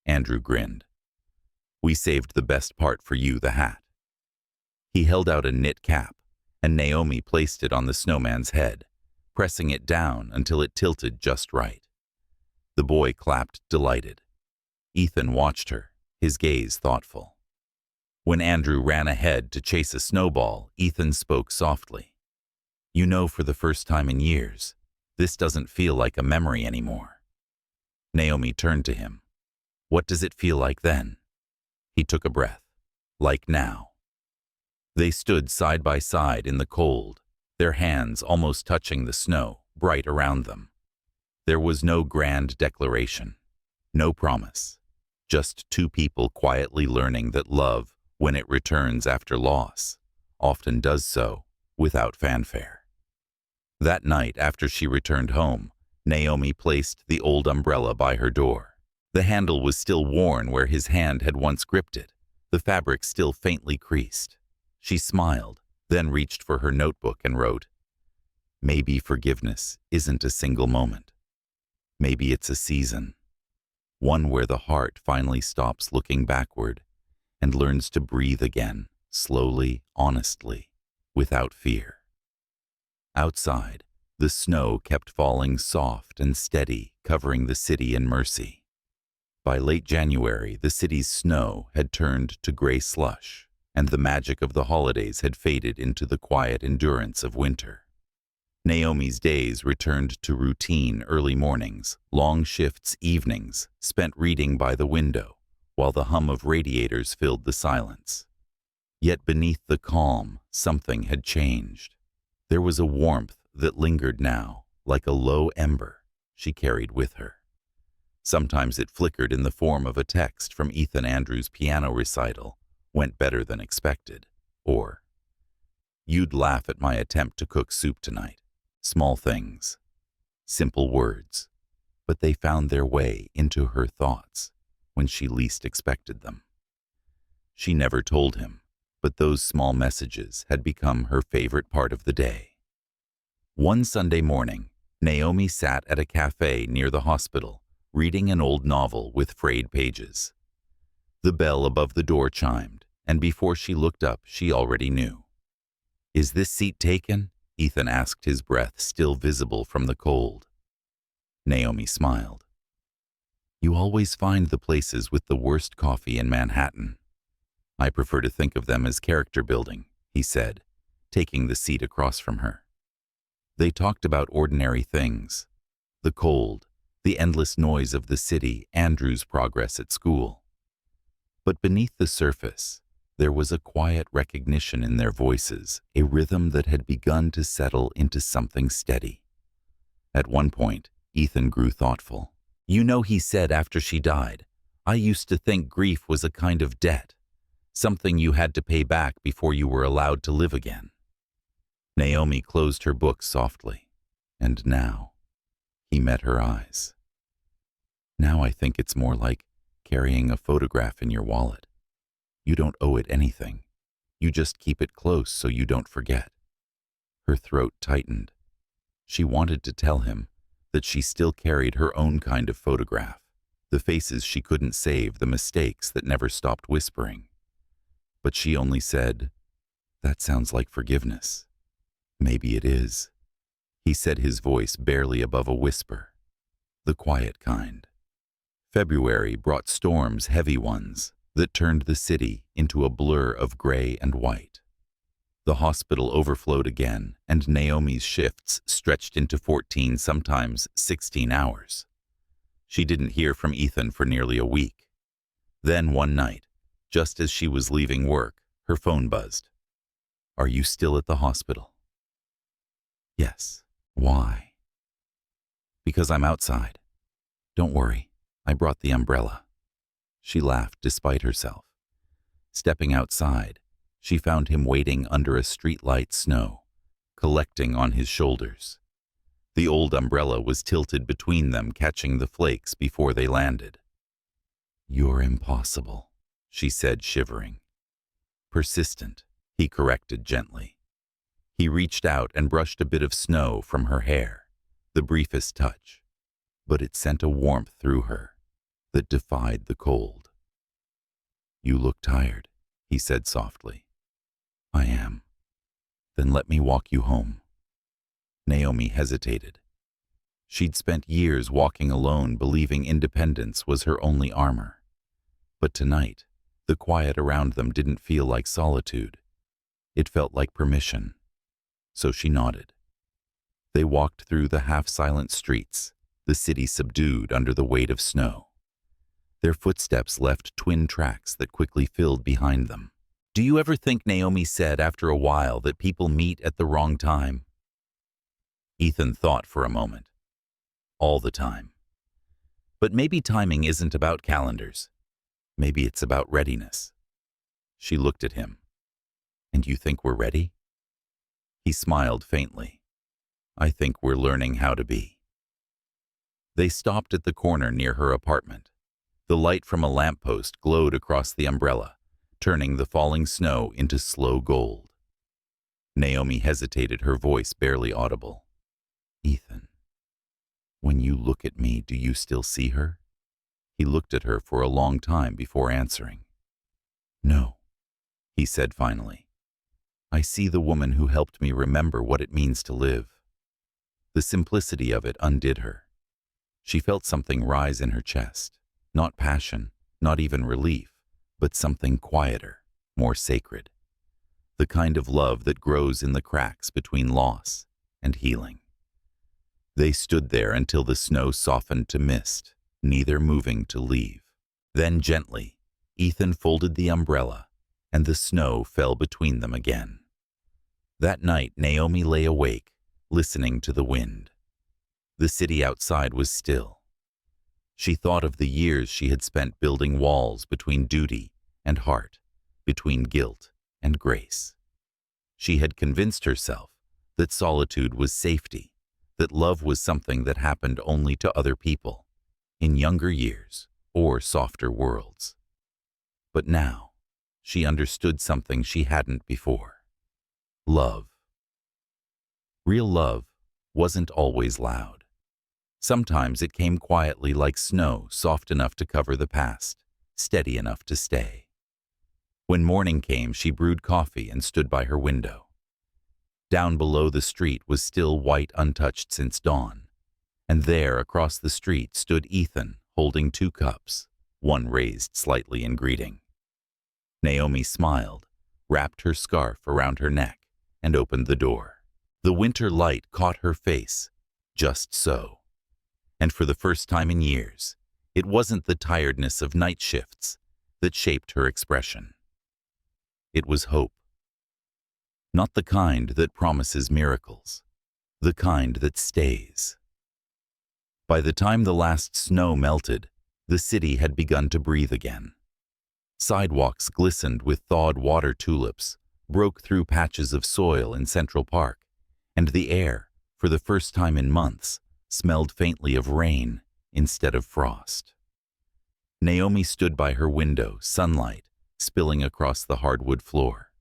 Andrew grinned. "We saved the best part for you, the hat." He held out a knit cap, and Naomi placed it on the snowman's head, pressing it down until it tilted just right. The boy clapped, delighted. Ethan watched her, his gaze thoughtful. When Andrew ran ahead to chase a snowball, Ethan spoke softly. "You know, for the first time in years, this doesn't feel like a memory anymore." Naomi turned to him. "What does it feel like then?" He took a breath. "Like now." They stood side by side in the cold, their hands almost touching the snow, bright around them. There was no grand declaration, no promise, just two people quietly learning that love, when it returns after loss, often does so without fanfare. That night, after she returned home, Naomi placed the old umbrella by her door. The handle was still worn where his hand had once gripped it, the fabric still faintly creased. She smiled, then reached for her notebook and wrote, "Maybe forgiveness isn't a single moment. Maybe it's a season. One where the heart finally stops looking backward and learns to breathe again, slowly, honestly, without fear." Outside, the snow kept falling soft and steady, covering the city in mercy. By late January, the city's snow had turned to gray slush, and the magic of the holidays had faded into the quiet endurance of winter. Naomi's days returned to routine: early mornings, long shifts, evenings spent reading by the window, while the hum of radiators filled the silence. Yet beneath the calm, something had changed. There was a warmth that lingered now, like a low ember she carried with her. Sometimes it flickered in the form of a text from Ethan Andrews' piano recital, "Went better than expected," or, "You'd laugh at my attempt to cook soup tonight." Small things, simple words, but they found their way into her thoughts when she least expected them. She never told him, but those small messages had become her favorite part of the day. One Sunday morning, Naomi sat at a cafe near the hospital, reading an old novel with frayed pages. The bell above the door chimed, and before she looked up, she already knew. "Is this seat taken?" Ethan asked, his breath still visible from the cold. Naomi smiled. "You always find the places with the worst coffee in Manhattan." "I prefer to think of them as character building," he said, taking the seat across from her. They talked about ordinary things: the cold, the endless noise of the city, Andrew's progress at school. But beneath the surface, there was a quiet recognition in their voices, a rhythm that had begun to settle into something steady. At one point, Ethan grew thoughtful. "You know," he said after she died, "I used to think grief was a kind of debt, something you had to pay back before you were allowed to live again." Naomi closed her book softly. "And now," he met her eyes. "Now I think it's more like carrying a photograph in your wallet. You don't owe it anything. You just keep it close so you don't forget." Her throat tightened. She wanted to tell him that she still carried her own kind of photograph, the faces she couldn't save, the mistakes that never stopped whispering. But she only said, "That sounds like forgiveness." "Maybe it is," he said, his voice barely above a whisper. The quiet kind. February brought storms, heavy ones, that turned the city into a blur of gray and white. The hospital overflowed again, and Naomi's shifts stretched into 14, sometimes 16 hours. She didn't hear from Ethan for nearly a week. Then one night, just as she was leaving work, her phone buzzed. "Are you still at the hospital?" "Yes." "Why?" "Because I'm outside. Don't worry, I brought the umbrella." She laughed despite herself. Stepping outside, she found him waiting under a streetlight, snow collecting on his shoulders. The old umbrella was tilted between them, catching the flakes before they landed. "You're impossible," she said, shivering. "Persistent," he corrected gently. He reached out and brushed a bit of snow from her hair, the briefest touch, but it sent a warmth through her that defied the cold. "You look tired," he said softly. "I am." "Then let me walk you home." Naomi hesitated. She'd spent years walking alone, believing independence was her only armor. But tonight, the quiet around them didn't feel like solitude. It felt like permission. So she nodded. They walked through the half-silent streets, the city subdued under the weight of snow. Their footsteps left twin tracks that quickly filled behind them. "Do you ever think," Naomi said after a while, "that people meet at the wrong time?" Ethan thought for a moment. "All the time. But maybe timing isn't about calendars. Maybe it's about readiness." She looked at him. "And you think we're ready?" He smiled faintly. "I think we're learning how to be." They stopped at the corner near her apartment. The light from a lamppost glowed across the umbrella, turning the falling snow into slow gold. Naomi hesitated, her voice barely audible. "Ethan, when you look at me, do you still see her?" He looked at her for a long time before answering. "No," he said finally. "I see the woman who helped me remember what it means to live." The simplicity of it undid her. She felt something rise in her chest, not passion, not even relief, but something quieter, more sacred. The kind of love that grows in the cracks between loss and healing. They stood there until the snow softened to mist, neither moving to leave. Then gently, Ethan folded the umbrella, and the snow fell between them again. That night, Naomi lay awake, listening to the wind. The city outside was still. She thought of the years she had spent building walls between duty and heart, between guilt and grace. She had convinced herself that solitude was safety, that love was something that happened only to other people, in younger years or softer worlds. But now, she understood something she hadn't before. Love. Real love wasn't always loud. Sometimes it came quietly like snow, soft enough to cover the past, steady enough to stay. When morning came, she brewed coffee and stood by her window. Down below, the street was still white, untouched since dawn, and there, across the street, stood Ethan, holding 2 cups, one raised slightly in greeting. Naomi smiled, wrapped her scarf around her neck, and opened the door. The winter light caught her face, just so. And for the first time in years, it wasn't the tiredness of night shifts that shaped her expression. It was hope. Not the kind that promises miracles, the kind that stays. By the time the last snow melted, the city had begun to breathe again. Sidewalks glistened with thawed water tulips, broke through patches of soil in Central Park, and the air, for the first time in months, smelled faintly of rain instead of frost. Naomi stood by her window, sunlight spilling across the hardwood floor.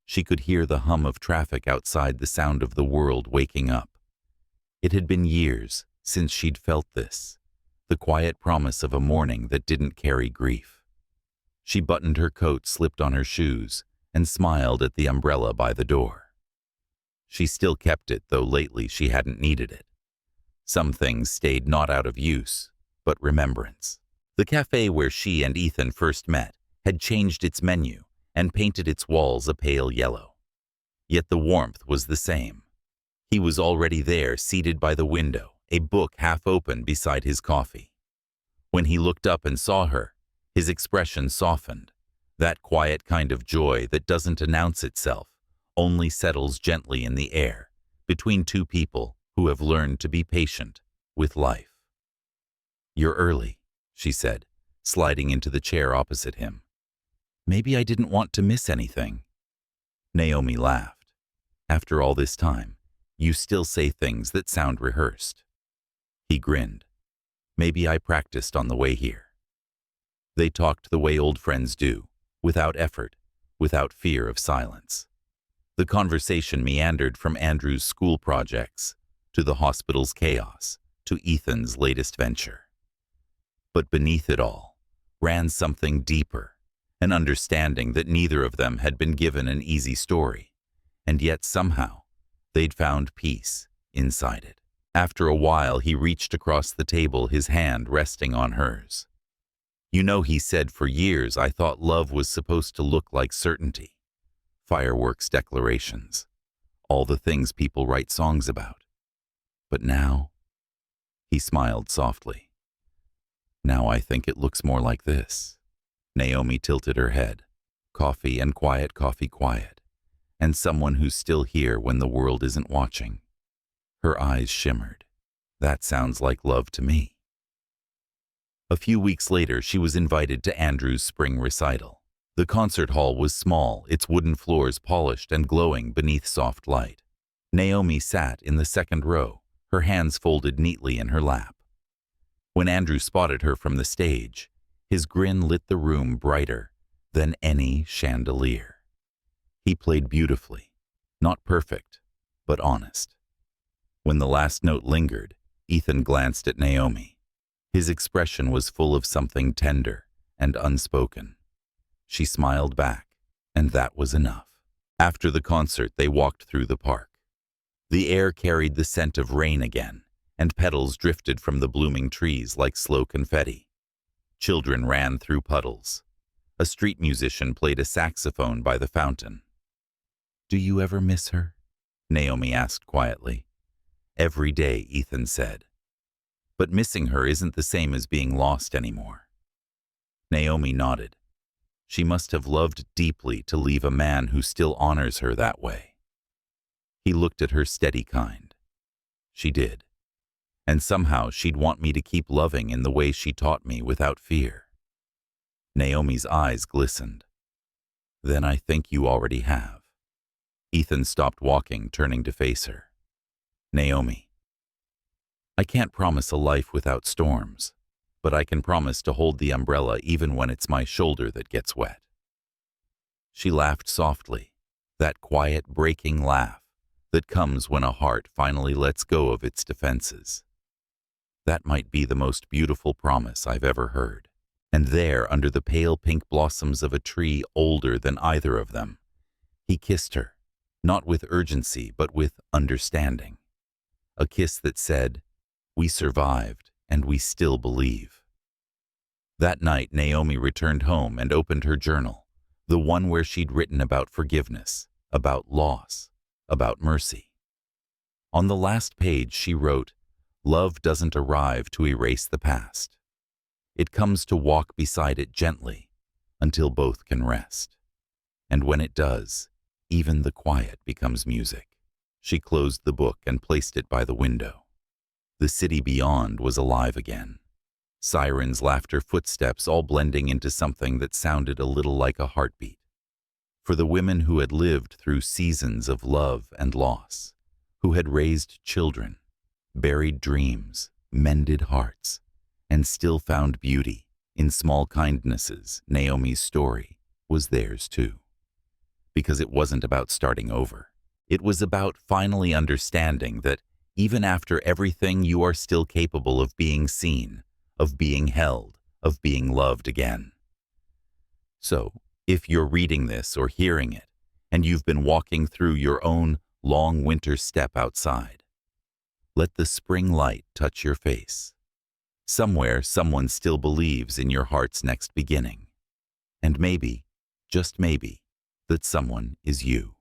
She could hear the hum of traffic outside, the sound of the world waking up. It had been years since she'd felt this, the quiet promise of a morning that didn't carry grief. She buttoned her coat, slipped on her shoes, and smiled at the umbrella by the door. She still kept it, though lately she hadn't needed it. Some things stayed not out of use, but remembrance. The cafe where she and Ethan first met had changed its menu and painted its walls a pale yellow. Yet the warmth was the same. He was already there, seated by the window, a book half open beside his coffee. When he looked up and saw her, his expression softened, that quiet kind of joy that doesn't announce itself, only settles gently in the air, between two people who have learned to be patient with life. "You're early," she said, sliding into the chair opposite him. "Maybe I didn't want to miss anything." Naomi laughed. "After all this time, you still say things that sound rehearsed." He grinned. "Maybe I practiced on the way here." They talked the way old friends do, without effort, without fear of silence. The conversation meandered from Andrew's school projects, to the hospital's chaos, to Ethan's latest venture. But beneath it all ran something deeper, an understanding that neither of them had been given an easy story, and yet somehow they'd found peace inside it. After a while, he reached across the table, his hand resting on hers. "You know," he said, "for years I thought love was supposed to look like certainty. Fireworks, declarations, all the things people write songs about. But now," he smiled softly, "now I think it looks more like this." Naomi tilted her head. Coffee and quiet, coffee quiet, and someone who's still here when the world isn't watching. Her eyes shimmered. "That sounds like love to me." A few weeks later, she was invited to Andrew's spring recital. The concert hall was small, its wooden floors polished and glowing beneath soft light. Naomi sat in the second row, her hands folded neatly in her lap. When Andrew spotted her from the stage, his grin lit the room brighter than any chandelier. He played beautifully, not perfect, but honest. When the last note lingered, Ethan glanced at Naomi. His expression was full of something tender and unspoken. She smiled back, and that was enough. After the concert, they walked through the park. The air carried the scent of rain again, and petals drifted from the blooming trees like slow confetti. Children ran through puddles. A street musician played a saxophone by the fountain. "Do you ever miss her?" Naomi asked quietly. "Every day," Ethan said. "But missing her isn't the same as being lost anymore." Naomi nodded. She must have loved deeply to leave a man who still honors her that way. He looked at her steady kind. "She did. And somehow she'd want me to keep loving in the way she taught me, without fear." Naomi's eyes glistened. "Then I think you already have." Ethan stopped walking, turning to face her. "Naomi, I can't promise a life without storms, but I can promise to hold the umbrella even when it's my shoulder that gets wet." She laughed softly, that quiet, breaking laugh that comes when a heart finally lets go of its defenses. That might be the most beautiful promise I've ever heard. And there, under the pale pink blossoms of a tree older than either of them, he kissed her, not with urgency, but with understanding. A kiss that said, "We survived, and we still believe." That night, Naomi returned home and opened her journal, the one where she'd written about forgiveness, about loss, about mercy. On the last page, she wrote, "Love doesn't arrive to erase the past. It comes to walk beside it gently until both can rest. And when it does, even the quiet becomes music." She closed the book and placed it by the window. The city beyond was alive again. Sirens, laughter, footsteps, all blending into something that sounded a little like a heartbeat. For the women who had lived through seasons of love and loss, who had raised children, buried dreams, mended hearts, and still found beauty in small kindnesses, Naomi's story was theirs too. because it wasn't about starting over. It was about finally understanding that even after everything, you are still capable of being seen, of being held, of being loved again. So, if you're reading this or hearing it, and you've been walking through your own long winter step outside, let the spring light touch your face. Somewhere, someone still believes in your heart's next beginning. And maybe, just maybe, that someone is you.